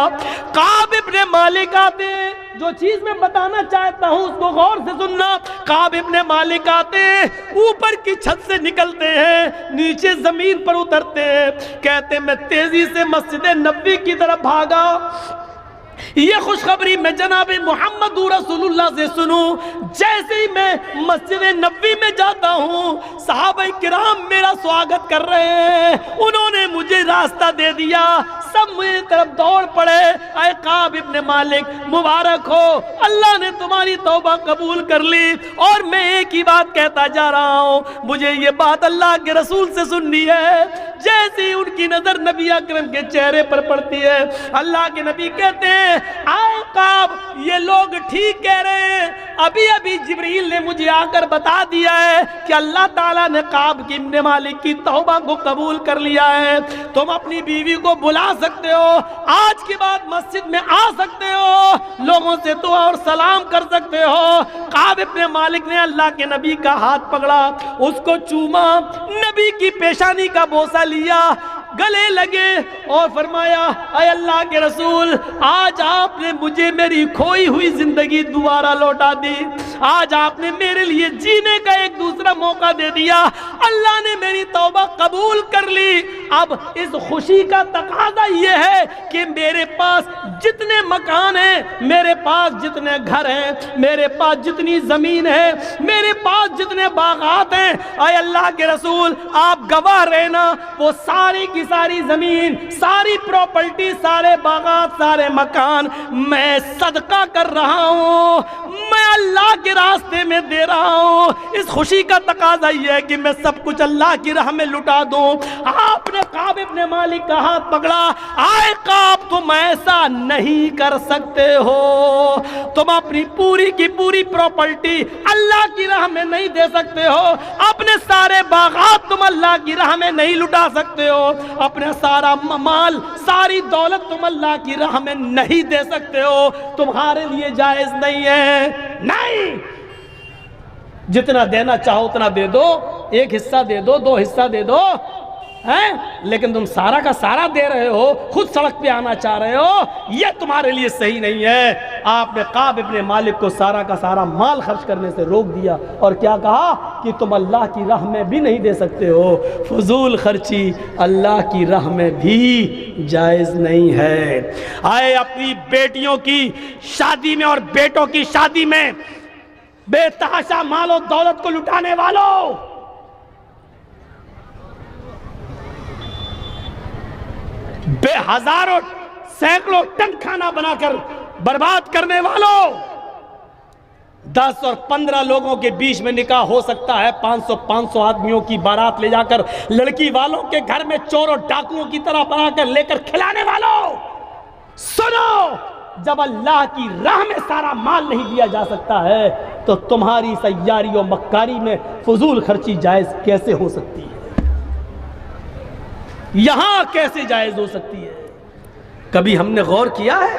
کعب ابن مالک آتے ہیں، جو چیز میں بتانا چاہتا ہوں اس کو غور سے سننا۔ کعب ابن مالک آتے ہیں، اوپر کی چھت سے نکلتے ہیں، نیچے زمین پر اترتے ہیں، کہتے ہیں میں تیزی سے مسجد نبوی کی طرف بھاگا۔ یہ خوشخبری میں جناب محمد رسول اللہ سے سنوں، جیسے ہی میں مسجد نبوی میں جاتا ہوں صحابہ کرام میرا سواگت کر رہے ہیں، انہوں نے مجھے راستہ دے دیا، سب میری طرف دوڑ پڑے۔ اے کعب ابن مالک مبارک ہو، اللہ نے تمہاری توبہ قبول کر لی۔ اور میں ایک ہی بات کہتا جا رہا ہوں، مجھے یہ بات اللہ کے رسول سے سننی ہے۔ جیسے ہی ان کی نظر نبی اکرم کے چہرے پر پڑتی ہے، اللہ کے نبی کہتے ہیں آئے کعب، یہ لوگ ٹھیک کہہ رہے ہیں، ابھی ابھی جبریل نے مجھے آ کر بتا دیا ہے کہ اللہ تعالیٰ نے کعب ابن مالک کی توبہ کو قبول کر لیا ہے۔ تم اپنی بیوی کو بلا سکتے ہو، آج کے بعد مسجد میں آ سکتے ہو، لوگوں سے دعا اور سلام کر سکتے ہو۔ کعب ابن مالک نے اللہ کے نبی کا ہاتھ پکڑا، اس کو چوما، نبی کی پیشانی کا بوسہ لیا، گلے لگے اور فرمایا اے اللہ کے رسول، آج آپ نے مجھے میری کھوئی ہوئی زندگی دوبارہ لوٹا دی، آج آپ نے میرے لیے جینے کا ایک دوسرا موقع دے دیا، اللہ نے میری توبہ قبول کر لی۔ اب اس خوشی کا تقاضا یہ ہے کہ میرے پاس جتنے مکان ہیں، میرے پاس جتنے گھر ہیں، میرے پاس جتنی زمین ہے، میرے پاس جتنے باغات ہیں، اے اللہ کے رسول آپ گواہ رہنا، وہ ساری کی ساری زمین، ساری پراپرٹی، سارے باغات، سارے مکان میں صدقہ کر رہا ہوں، میں اللہ کے راستے میں دے رہا ہوں۔ اس خوشی کا تقاضا یہ ہے کہ میں سب کچھ اللہ کی راہ میں لٹا دوں۔ آپ نے کعب ابن مالک کا ہاتھ پکڑا، آئے کعب تم ایسا نہیں کر سکتے ہو، تم اپنی پوری کی پوری پراپرٹی اللہ کی راہ میں نہیں دے سکتے ہو، اپنے سارے باغات تم اللہ کی راہ میں نہیں لٹا سکتے ہو، اپنا سارا مال، ساری دولت تم اللہ کی راہ میں نہیں دے سکتے ہو، تمہارے لیے جائز نہیں ہے۔ نہیں، جتنا دینا چاہو اتنا دے دو، ایک حصہ دے دو، دو حصہ دے دو، لیکن تم سارا کا سارا دے رہے ہو، خود سڑک پہ آنا چاہ رہے ہو، یہ تمہارے لیے صحیح نہیں ہے۔ آپ نے کعب ابن مالک کو سارا کا سارا مال خرچ کرنے سے روک دیا اور کیا کہا کہ تم اللہ کی راہ میں بھی نہیں دے سکتے ہو، فضول خرچی اللہ کی راہ میں بھی جائز نہیں ہے۔ آئے اپنی بیٹیوں کی شادی میں اور بیٹوں کی شادی میں بے تحاشا مال و دولت کو لٹانے والوں، بے ہزاروں سینکڑوں ٹن کھانا بنا کر برباد کرنے والوں، 10 اور 15 لوگوں کے بیچ میں نکاح ہو سکتا ہے، 500 آدمیوں کی بارات لے جا کر لڑکی والوں کے گھر میں چوروں ڈاکوؤں کی طرح بنا کر لے کر کھلانے والوں، سنو، جب اللہ کی راہ میں سارا مال نہیں دیا جا سکتا ہے تو تمہاری سیاری و مکاری میں فضول خرچی جائز کیسے ہو سکتی ہے؟ یہاں کیسے جائز ہو سکتی ہے؟ کبھی ہم نے غور کیا ہے؟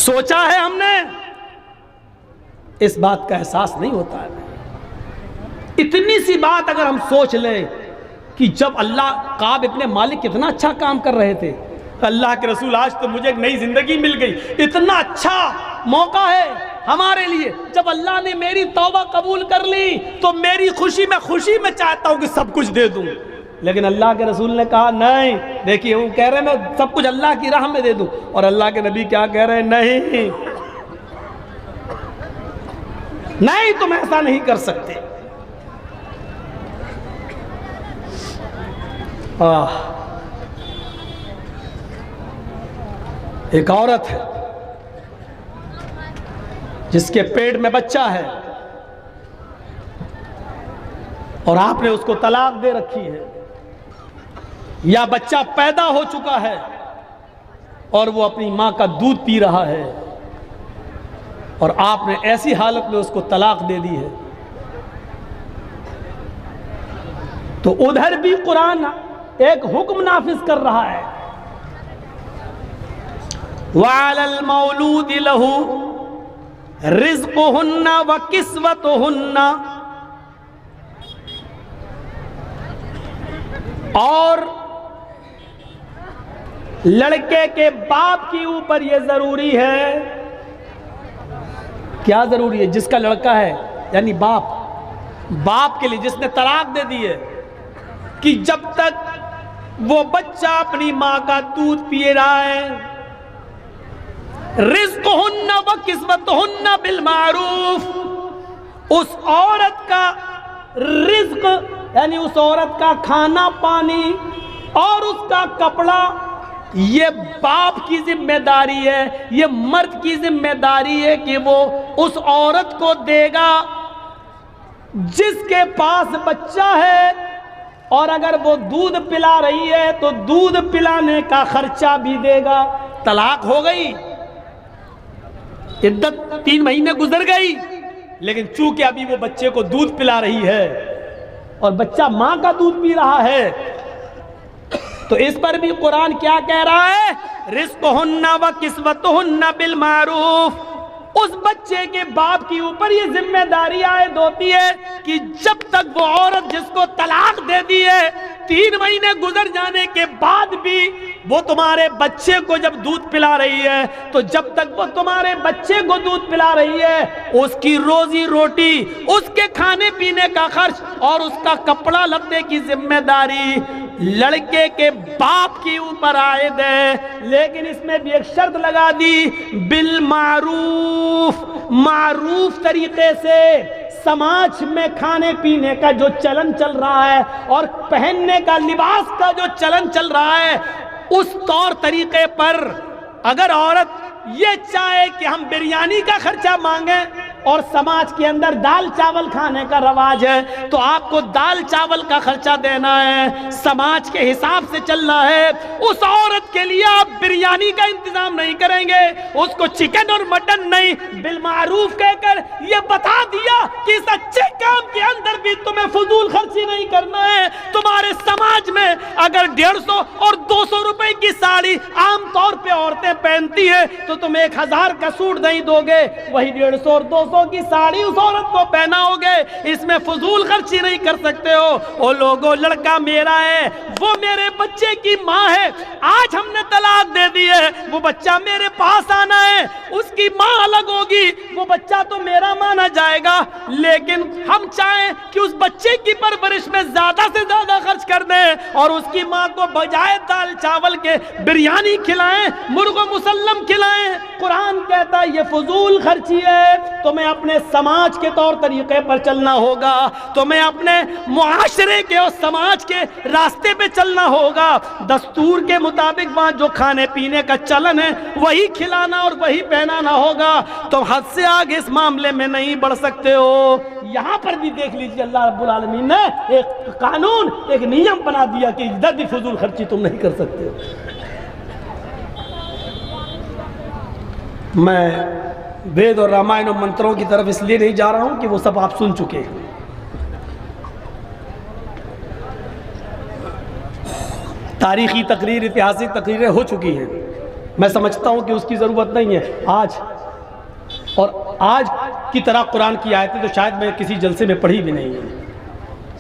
سوچا ہے ہم نے؟ اس بات کا احساس نہیں ہوتا ہے۔ اتنی سی بات اگر ہم سوچ لیں کہ جب اللہ کعب ابن مالک کتنا اچھا کام کر رہے تھے، اللہ کے رسول آج تو مجھے ایک نئی زندگی مل گئی، اتنا اچھا موقع ہے ہمارے لیے، جب اللہ نے میری توبہ قبول کر لی تو میری خوشی میں چاہتا ہوں کہ سب کچھ دے دوں، لیکن اللہ کے رسول نے کہا نہیں۔ دیکھیے وہ کہہ رہے میں سب کچھ اللہ کی راہ میں دے دوں، اور اللہ کے نبی کیا کہہ رہے ہیں؟ نہیں نہیں، تم ایسا نہیں کر سکتے۔ ایک عورت ہے جس کے پیٹ میں بچہ ہے اور آپ نے اس کو طلاق دے رکھی ہے، یا بچہ پیدا ہو چکا ہے اور وہ اپنی ماں کا دودھ پی رہا ہے، اور آپ نے ایسی حالت میں اس کو طلاق دے دی ہے، تو ادھر بھی قرآن ایک حکم نافذ کر رہا ہے. وَعَلَى الْمَوْلُودِ لَهُ رِزْقُهُنَّ وَكِسْوَتُهُنَّ، اور لڑکے کے باپ کے اوپر یہ ضروری ہے. کیا ضروری ہے؟ جس کا لڑکا ہے یعنی باپ کے لیے جس نے طلاق دے دی ہے کہ جب تک وہ بچہ اپنی ماں کا دودھ پی رہا ہے، رزقہن وکسوتہن بالمعروف، اس عورت کا رزق یعنی اس عورت کا کھانا پانی اور اس کا کپڑا یہ باپ کی ذمہ داری ہے، یہ مرد کی ذمہ داری ہے کہ وہ اس عورت کو دے گا جس کے پاس بچہ ہے. اور اگر وہ دودھ پلا رہی ہے تو دودھ پلانے کا خرچہ بھی دے گا. طلاق ہو گئی، عدت 3 مہینے گزر گئی، لیکن چونکہ ابھی وہ بچے کو دودھ پلا رہی ہے اور بچہ ماں کا دودھ پی رہا ہے، تو اس پر بھی قرآن کیا کہہ رہا ہے؟ رزقہن وکسوتہن بالمعروف. اس بچے کے باپ کے اوپر یہ ذمہ داری عائد ہوتی ہے کہ جب تک وہ عورت جس کو طلاق دے دی ہے 3 مہینے گزر جانے کے بعد بھی وہ تمہارے بچے کو جب دودھ پلا رہی ہے، تو جب تک وہ تمہارے بچے کو دودھ پلا رہی ہے اس کی روزی روٹی، اس کے کھانے پینے کا خرچ اور اس کا کپڑا لتے کی ذمہ داری لڑکے کے باپ کے اوپر عائد ہے. لیکن اس میں بھی ایک شرط لگا دی، بالمعروف، معروف طریقے سے. سماج میں کھانے پینے کا جو چلن چل رہا ہے اور پہننے کا لباس کا جو چلن چل رہا ہے، اس طور طریقے پر اگر عورت یہ چاہے کہ ہم بریانی کا خرچہ مانگیں اور سماج کے اندر دال چاول کھانے کا رواج ہے تو آپ کو دال چاول کا خرچہ دینا ہے، سماج کے حساب سے چلنا ہے. اس عورت کے لیے آپ بریانی کا انتظام نہیں کریں گے، اس کو چکن اور مٹن نہیں، بالمعروف کہہ کر یہ بتا دیا کہ اس اچھے کام کے اندر بھی تمہیں فضول خرچی نہیں کرنا ہے. تمہارے سماج میں اگر 150 اور 200 روپے کی ساڑی عام طور پہ عورتیں پہنتی ہیں تو تم 1000 کا سوٹ نہیں دو گے، وہی 150 اور 200 کی ساڑی اس عورت کو پہناؤ گے. اس میں فضول خرچی نہیں کر سکتے ہو. او لوگو، لڑکا میرا ہے، وہ میرے بچے کی ماں ہے. آج ہم نے طلاق دے دی ہے، وہ بچہ میرے پاس آنا ہے، اس کی ماں الگ ہوگی، وہ بچہ تو میرا مانا جائے گا. لیکن ہم چاہیں کہ اس بچے کی پرورش میں زیادہ سے زیادہ خرچ کر دیں اور اس کی ماں کو بجائے دال چاول کے بریانی کھلائیں، مرغ و مسلم کھلائیں. قرآن کہتا ہے یہ فضول خرچی ہے. تمہیں اپنے سماج کے طور طریقے پر چلنا ہوگا، تمہیں اپنے معاشرے کے اور سماج کے راستے پہ چلنا ہوگا. دستور کے مطابق وہاں جو کھانے پینے کا چلن ہے وہی کھلانا اور وہی پہنانا ہوگا. تم حد سے آگے اس معاملے میں نہیں بڑھ سکتے ہو. یہاں پر بھی دیکھ لیجیے اللہ رب العالمین نے ایک قانون، ایک نیم بنا دیا کہ ادھر بھی فضول خرچی تم نہیں کر سکتے ہو. میں وید اور رامائن اور منتروں کی طرف اس لیے نہیں جا رہا ہوں کہ وہ سب آپ سن چکے ہیں. تاریخی تقریر، اتہاسک تقریریں ہو چکی ہیں. میں سمجھتا ہوں کہ اس کی ضرورت نہیں ہے. آج کی طرح قرآن کی آیتیں تو شاید میں کسی جلسے میں پڑھی بھی نہیں ہے.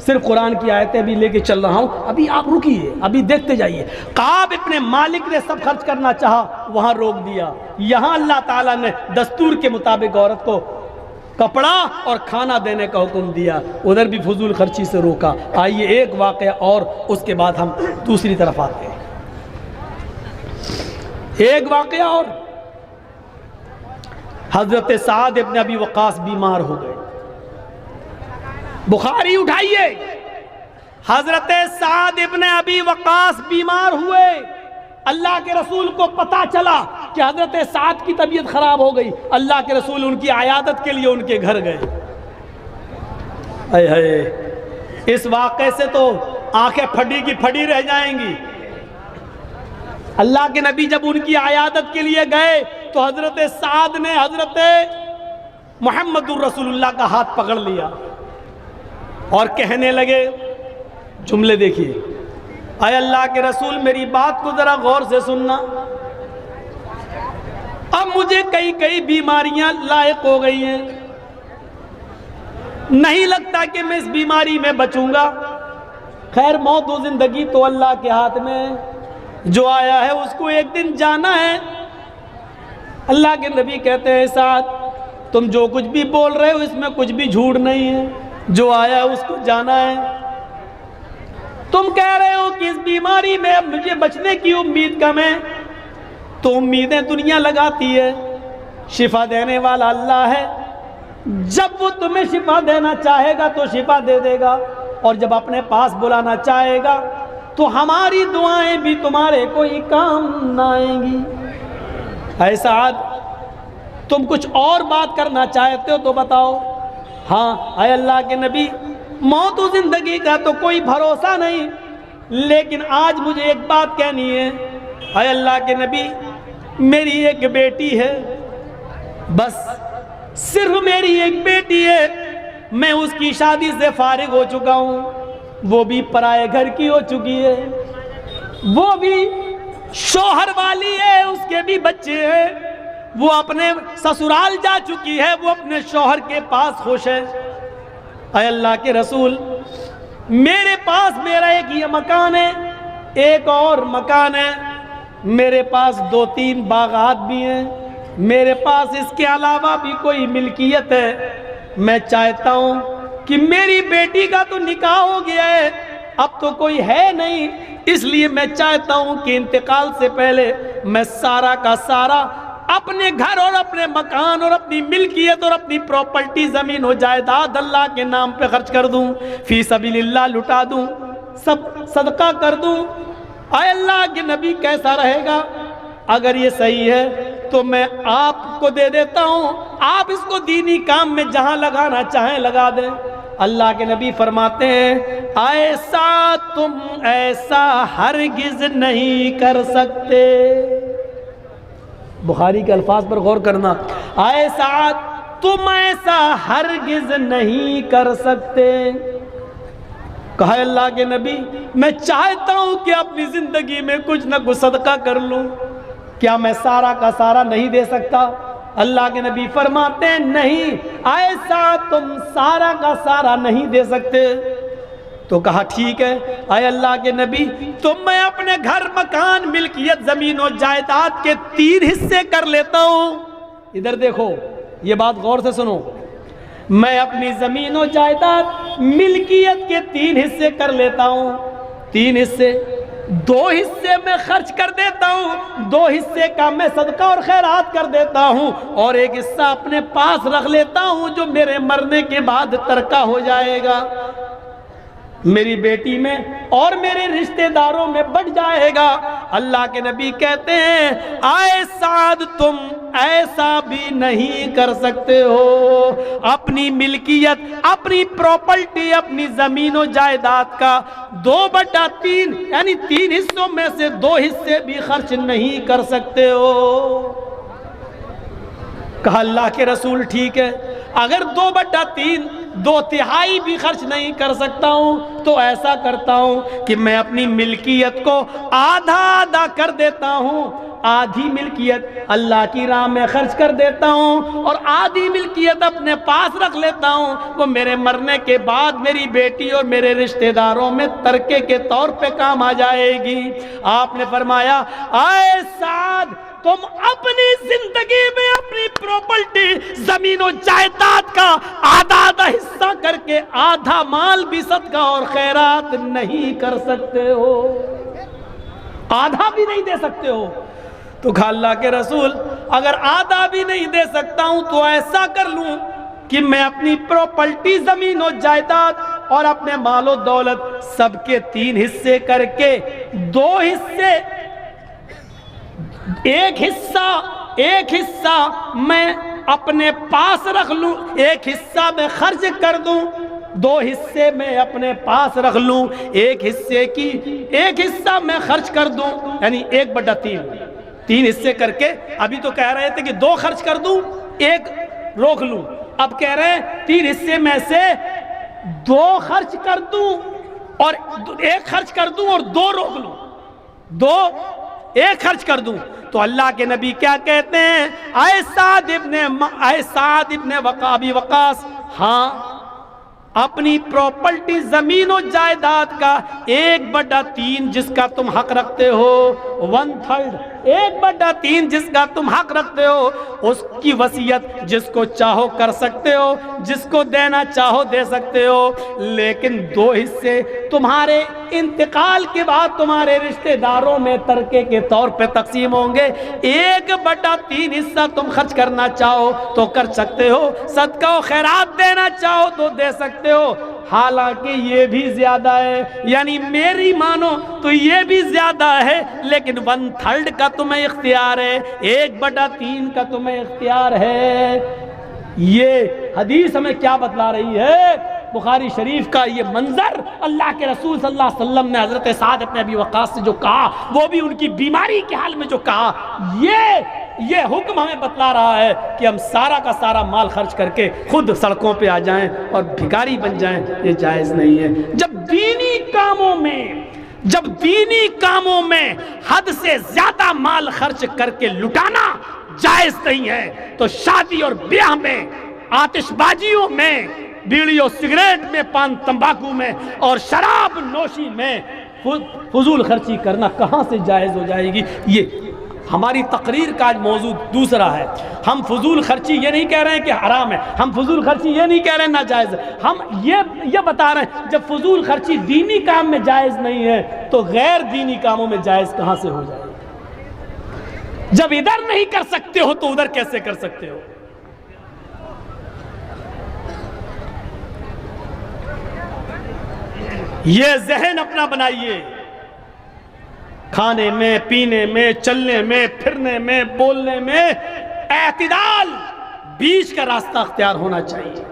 صرف قرآن کی آیتیں ابھی لے کے چل رہا ہوں. ابھی آپ رکیے، ابھی دیکھتے جائیے. کعب ابن مالک نے سب خرچ کرنا چاہا، وہاں روک دیا. یہاں اللہ تعالیٰ نے دستور کے مطابق عورت کو کپڑا اور کھانا دینے کا حکم دیا، ادھر بھی فضول خرچی سے روکا. آئیے ایک واقعہ اور اس کے بعد ہم دوسری طرف آتے ہیں. ایک واقعہ اور. حضرت سعد ابن ابی وقاص بیمار ہو گئے. بخاری اٹھائیے. حضرت سعد ابن ابی وقاص بیمار ہوئے. اللہ کے رسول کو پتا چلا کہ حضرت سعد کی طبیعت خراب ہو گئی. اللہ کے رسول ان کی عیادت کے لیے ان کے گھر گئے. اے اے اس واقعے سے تو آنکھیں پھٹی کی پھٹی رہ جائیں گی. اللہ کے نبی جب ان کی عیادت کے لیے گئے تو حضرت سعد نے حضرت محمد الرسول اللہ کا ہاتھ پکڑ لیا اور کہنے لگے، جملے دیکھیے، اے اللہ کے رسول میری بات کو ذرا غور سے سننا، اب مجھے کئی بیماریاں لاحق ہو گئی ہیں، نہیں لگتا کہ میں اس بیماری میں بچوں گا۔ خیر موت و زندگی تو اللہ کے ہاتھ میں ہے، جو آیا ہے اس کو ایک دن جانا ہے۔ اللہ کے نبی کہتے ہیں سعد تم جو کچھ بھی بول رہے ہو اس میں کچھ بھی جھوٹ نہیں ہے، جو آیا ہے اس کو جانا ہے۔ تم کہہ رہے ہو کہ اس بیماری میں اب مجھے بچنے کی امید کم ہے، تو امیدیں دنیا لگاتی ہے، شفا دینے والا اللہ ہے، جب وہ تمہیں شفا دینا چاہے گا تو شفا دے دے گا، اور جب اپنے پاس بلانا چاہے گا تو ہماری دعائیں بھی تمہارے کوئی کام نہ آئیں گی۔ اے سعد تم کچھ اور بات کرنا چاہتے ہو تو بتاؤ۔ ہاں اے اللہ کے نبی موت و زندگی کا تو کوئی بھروسہ نہیں، لیکن آج مجھے ایک بات کہنی ہے۔ اے اللہ کے نبی میری ایک بیٹی ہے، بس صرف میری ایک بیٹی ہے، میں اس کی شادی سے فارغ ہو چکا ہوں، وہ بھی پرائے گھر کی ہو چکی ہے، وہ بھی شوہر والی ہے، اس کے بھی بچے ہیں، وہ اپنے سسرال جا چکی ہے، وہ اپنے شوہر کے پاس خوش ہے۔ اے اللہ کے رسول میرے پاس میرا ایک یہ مکان ہے، ایک اور مکان ہے، میرے پاس 2-3 باغات بھی ہیں، میرے پاس اس کے علاوہ بھی کوئی ملکیت ہے۔ میں چاہتا ہوں کہ میری بیٹی کا تو نکاح ہو گیا ہے، اب تو کوئی ہے نہیں، اس لیے میں چاہتا ہوں کہ انتقال سے پہلے میں سارا کا سارا اپنے گھر اور اپنے مکان اور اپنی ملکیت اور اپنی پراپرٹی زمین و جائیداد اللہ کے نام پہ خرچ کر دوں، فی سبیل اللہ لٹا دوں، سب صدقہ کر دوں۔ اے اللہ کے نبی کیسا رہے گا؟ اگر یہ صحیح ہے تو میں آپ کو دے دیتا ہوں، آپ اس کو دینی کام میں جہاں لگانا چاہیں لگا دیں۔ اللہ کے نبی فرماتے ہیں ایسا تم ایسا ہرگز نہیں کر سکتے۔ بخاری کے الفاظ پر غور کرنا، ایسا تم ایسا ہرگز نہیں کر سکتے۔ کہا اللہ کے نبی میں چاہتا ہوں کہ اپنی زندگی میں کچھ نہ کچھ صدقہ کر لوں، کیا میں سارا کا سارا نہیں دے سکتا؟ اللہ کے نبی فرماتے ہیں نہیں، ایسا تم سارا کا سارا نہیں دے سکتے۔ تو کہا ٹھیک ہے اے اللہ کے نبی تو میں اپنے گھر مکان ملکیت زمین و جائیداد کے 3 حصے کر لیتا ہوں۔ ادھر دیکھو یہ بات غور سے سنو، میں اپنی زمین و جائیداد ملکیت کے 3 حصے کر لیتا ہوں، 3 حصے، 2 حصے میں خرچ کر دیتا ہوں، 2 حصے کا میں صدقہ اور خیرات کر دیتا ہوں، اور 1 حصہ اپنے پاس رکھ لیتا ہوں جو میرے مرنے کے بعد ترکہ ہو جائے گا، میری بیٹی میں اور میرے رشتہ داروں میں بٹ جائے گا۔ اللہ کے نبی کہتے ہیں اے سعد تم ایسا بھی نہیں کر سکتے ہو، اپنی ملکیت اپنی پراپرٹی اپنی زمین و جائیداد کا 2/3 یعنی 3 حصوں میں سے 2 حصے بھی خرچ نہیں کر سکتے ہو۔ کہا اللہ کے رسول ٹھیک ہے، اگر 2/3 2/3 بھی خرچ نہیں کر سکتا ہوں تو ایسا کرتا ہوں کہ میں اپنی ملکیت کو آدھا کر دیتا ہوں، آدھی ملکیت اللہ کی راہ میں خرچ کر دیتا ہوں اور آدھی ملکیت اپنے پاس رکھ لیتا ہوں، وہ میرے مرنے کے بعد میری بیٹی اور میرے رشتہ داروں میں ترکے کے طور پہ کام آ جائے گی۔ آپ نے فرمایا اے سعد تم اپنی زندگی میں اپنی پراپرٹی زمین و جائیداد کا آدھا حصہ کر کے آدھا مال بھی صدقہ اور خیرات نہیں کر سکتے ہو، آدھا بھی نہیں دے سکتے ہو۔ تو کہا اللہ کے رسول اگر آدھا بھی نہیں دے سکتا ہوں تو ایسا کر لوں کہ میں اپنی پراپرٹی زمین و جائیداد اور اپنے مال و دولت سب کے 3 حصے کر کے 2 حصے، ایک حصہ میں اپنے پاس رکھ لوں، 1 حصہ میں خرچ کر دوں، 2 حصے میں اپنے پاس رکھ لوں، 1 حصہ میں خرچ کر دوں، یعنی 1/3 3 حصے کر کے، ابھی تو کہہ رہے تھے کہ 2 خرچ کر دوں 1 روک لوں، اب کہہ رہے ہیں 3 حصے میں سے 2 خرچ کر دوں اور ایک خرچ کر دوں اور دو روک لوں، دو ایک خرچ کر دوں، تو اللہ کے نبی کیا کہتے ہیں، اے سعد ابن ابی وقاص، ہاں اپنی پراپرٹی زمین و جائیداد کا 1/3 جس کا تم حق رکھتے ہو، 1/3 1/3 جس کا تم حق رکھتے ہو، اس کی وصیت جس کو چاہو کر سکتے ہو، جس کو دینا چاہو دے سکتے ہو، لیکن 2 حصے تمہارے انتقال کے بعد تمہارے رشتہ داروں میں ترکے کے طور پہ تقسیم ہوں گے، 1/3 حصہ تم خرچ کرنا چاہو تو کر سکتے ہو، صدقہ و خیرات دینا چاہو تو دے سکتے ہو، حالانکہ یہ بھی زیادہ ہے، یعنی میری مانو تو یہ بھی زیادہ ہے، لیکن 1/3 کا تمہیں اختیار ہے، 1/3 کا تمہیں اختیار ہے۔ یہ حدیث ہمیں کیا بتلا رہی ہے؟ بخاری شریف کا یہ منظر اللہ کے رسول صلی اللہ علیہ وسلم نے حضرت سعد ابن ابی وقاص سے جو کہا، وہ بھی ان کی بیماری کے حال میں جو کہا، یہ حکم ہمیں بتلا رہا ہے کہ ہم سارا کا سارا مال خرچ کر کے خود سڑکوں پہ آ جائیں اور بھکاری بن جائیں، یہ جائز نہیں ہے۔ جب دینی کاموں میں حد سے زیادہ مال خرچ کر کے لٹانا جائز نہیں ہے، تو شادی اور بیاہ میں، آتش بازیوں میں، بیڑی اور سگریٹ میں، پان تمباکو میں اور شراب نوشی میں فضول خرچی کرنا کہاں سے جائز ہو جائے گی؟ یہ ہماری تقریر کا آج موضوع دوسرا ہے۔ ہم فضول خرچی یہ نہیں کہہ رہے ہیں کہ حرام ہے، ہم فضول خرچی یہ نہیں کہہ رہے ہیں ناجائز ہے، ہم یہ بتا رہے ہیں جب فضول خرچی دینی کام میں جائز نہیں ہے تو غیر دینی کاموں میں جائز کہاں سے ہو جائے گی؟ جب ادھر نہیں کر سکتے ہو تو ادھر کیسے کر سکتے ہو؟ یہ ذہن اپنا بنائیے، کھانے میں، پینے میں، چلنے میں، پھرنے میں، بولنے میں اعتدال، بیچ کا راستہ اختیار ہونا چاہیے،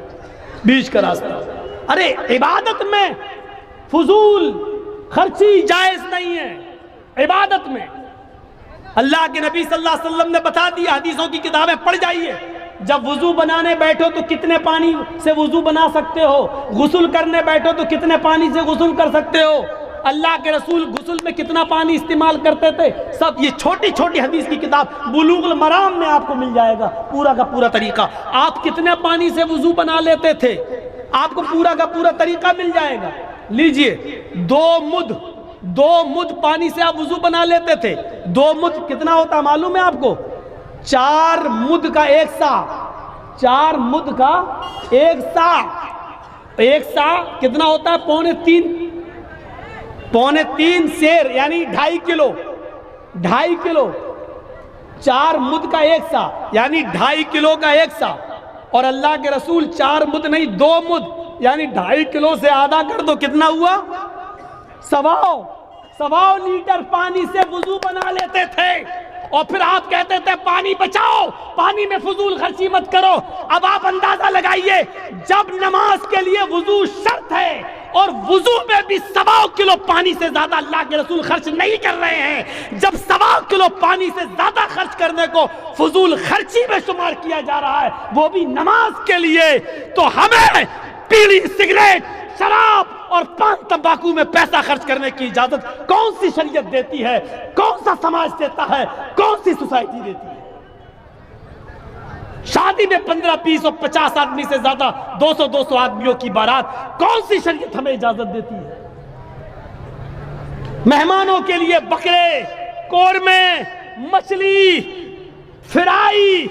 بیچ کا راستہ۔ ارے عبادت میں فضول خرچی جائز نہیں ہے، عبادت میں اللہ کے نبی صلی اللہ علیہ وسلم نے بتا دیا، حدیثوں کی کتابیں پڑھ جائیے، جب وضو بنانے بیٹھو تو کتنے پانی سے وضو بنا سکتے ہو، غسل کرنے بیٹھو تو کتنے پانی سے غسل کر سکتے ہو، اللہ کے رسول غسل میں کتنا پانی استعمال کرتے تھے، سب یہ چھوٹی چھوٹی حدیث کی کتاب بلوغ المرام میں آپ کو مل جائے گا پورا کا پورا طریقہ۔ آپ کتنے پانی سے وضو بنا لیتے تھے، آپ کو پورا کا پورا طریقہ مل جائے گا۔ لیجئے 2 مد پانی سے آپ وضو بنا لیتے تھے، 2 مد کتنا ہوتا معلوم ہے آپ کو؟ 4 مد کا 1 سا، 4 مد کا 1 سا، 1 سا کتنا ہوتا ہے؟ پونے 3 سیر، یعنی 2.5 کلو، 2.5 کلو، 4 مد کا 1 سا یعنی 2.5 کلو کا 1 سا، اور اللہ کے رسول 4 مد نہیں 2 مد یعنی 2.5 کلو سے آدھا کر دو کتنا ہوا؟ 1.25 لیٹر پانی سے وضو بنا لیتے تھے، اور پھر آپ کہتے تھے پانی بچاؤ، پانی میں فضول خرچی مت کرو۔ اب آپ اندازہ لگائیے، جب نماز کے لیے وضو شرط ہے اور وضو میں بھی 1.25 کلو پانی سے زیادہ اللہ کے رسول خرچ نہیں کر رہے ہیں، جب 1.25 کلو پانی سے زیادہ خرچ کرنے کو فضول خرچی میں شمار کیا جا رہا ہے، وہ بھی نماز کے لیے، تو ہمیں بیڑی، سگریٹ، شراب اور پان تمباکو میں پیسہ خرچ کرنے کی اجازت کون سی شریعت دیتی ہے؟ کون سا سماج دیتا ہے؟ کون سی سوسائٹی دیتی ہے؟ شادی میں 15، 20 اور 50 آدمی سے زیادہ 200 آدمیوں کی بارات کون سی شریعت ہمیں اجازت دیتی ہے؟ مہمانوں کے لیے بکرے، قورمے، مچھلی، فرائی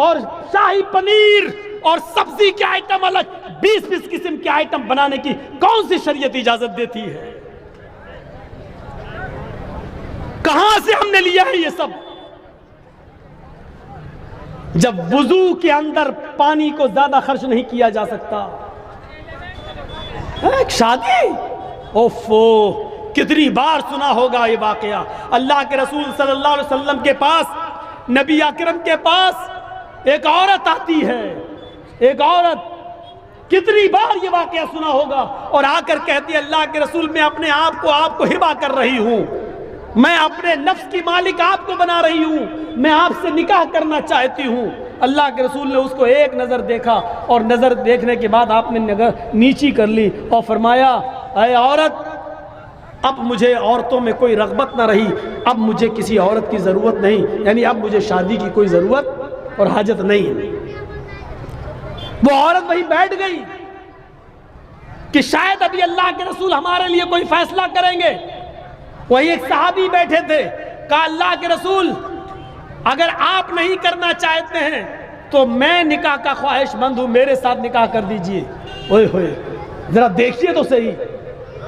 اور شاہی پنیر اور سبزی کے آئٹم الگ 20 قسم کے آئٹم بنانے کی کون سی شریعت اجازت دیتی ہے؟ کہاں سے ہم نے لیا ہے یہ سب؟ جب وضو کے اندر پانی کو زیادہ خرچ نہیں کیا جا سکتا، ایک شادی، اوفو کتنی بار سنا ہوگا یہ واقعہ۔ اللہ کے رسول صلی اللہ علیہ وسلم کے پاس، نبی اکرم کے پاس ایک عورت آتی ہے، ایک عورت، کتنی بار یہ واقعہ سنا ہوگا، اور آ کر کہتی ہے اللہ کے رسول میں اپنے آپ کو ہبہ کر رہی ہوں، میں اپنے نفس کی مالک آپ کو بنا رہی ہوں، میں آپ سے نکاح کرنا چاہتی ہوں۔ اللہ کے رسول نے اس کو ایک نظر دیکھا، اور نظر دیکھنے کے بعد آپ نے نظر نیچی کر لی اور فرمایا اے عورت اب مجھے عورتوں میں کوئی رغبت نہ رہی، اب مجھے کسی عورت کی ضرورت نہیں، یعنی اب مجھے شادی کی کوئی ضرورت اور حاجت نہیں۔ وہ عورت وہی بیٹھ گئی کہ شاید ابھی اللہ کے رسول ہمارے لیے کوئی فیصلہ کریں گے۔ وہی ایک صحابی بیٹھے تھے، کہا اللہ کے رسول اگر آپ نہیں کرنا چاہتے ہیں تو میں نکاح کا خواہش مند ہوں، میرے ساتھ نکاح کر دیجئے۔ اوئے ہوئے، ذرا دیکھیے تو صحیح،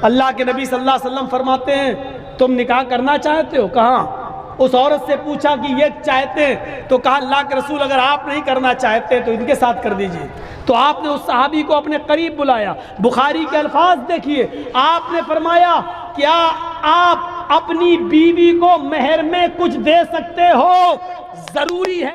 اللہ کے نبی صلی اللہ علیہ وسلم فرماتے ہیں تم نکاح کرنا چاہتے ہو؟ کہاں؟ اس عورت سے پوچھا کہ یہ چاہتے ہیں، تو کہا اللہ کے رسول اگر آپ نہیں کرنا چاہتے تو ان کے ساتھ کر دیجئے۔ تو آپ نے اس صحابی کو اپنے قریب بلایا، بخاری کے الفاظ دیکھیے، آپ نے فرمایا کیا آپ اپنی بیوی کو مہر میں کچھ دے سکتے ہو؟ ضروری ہے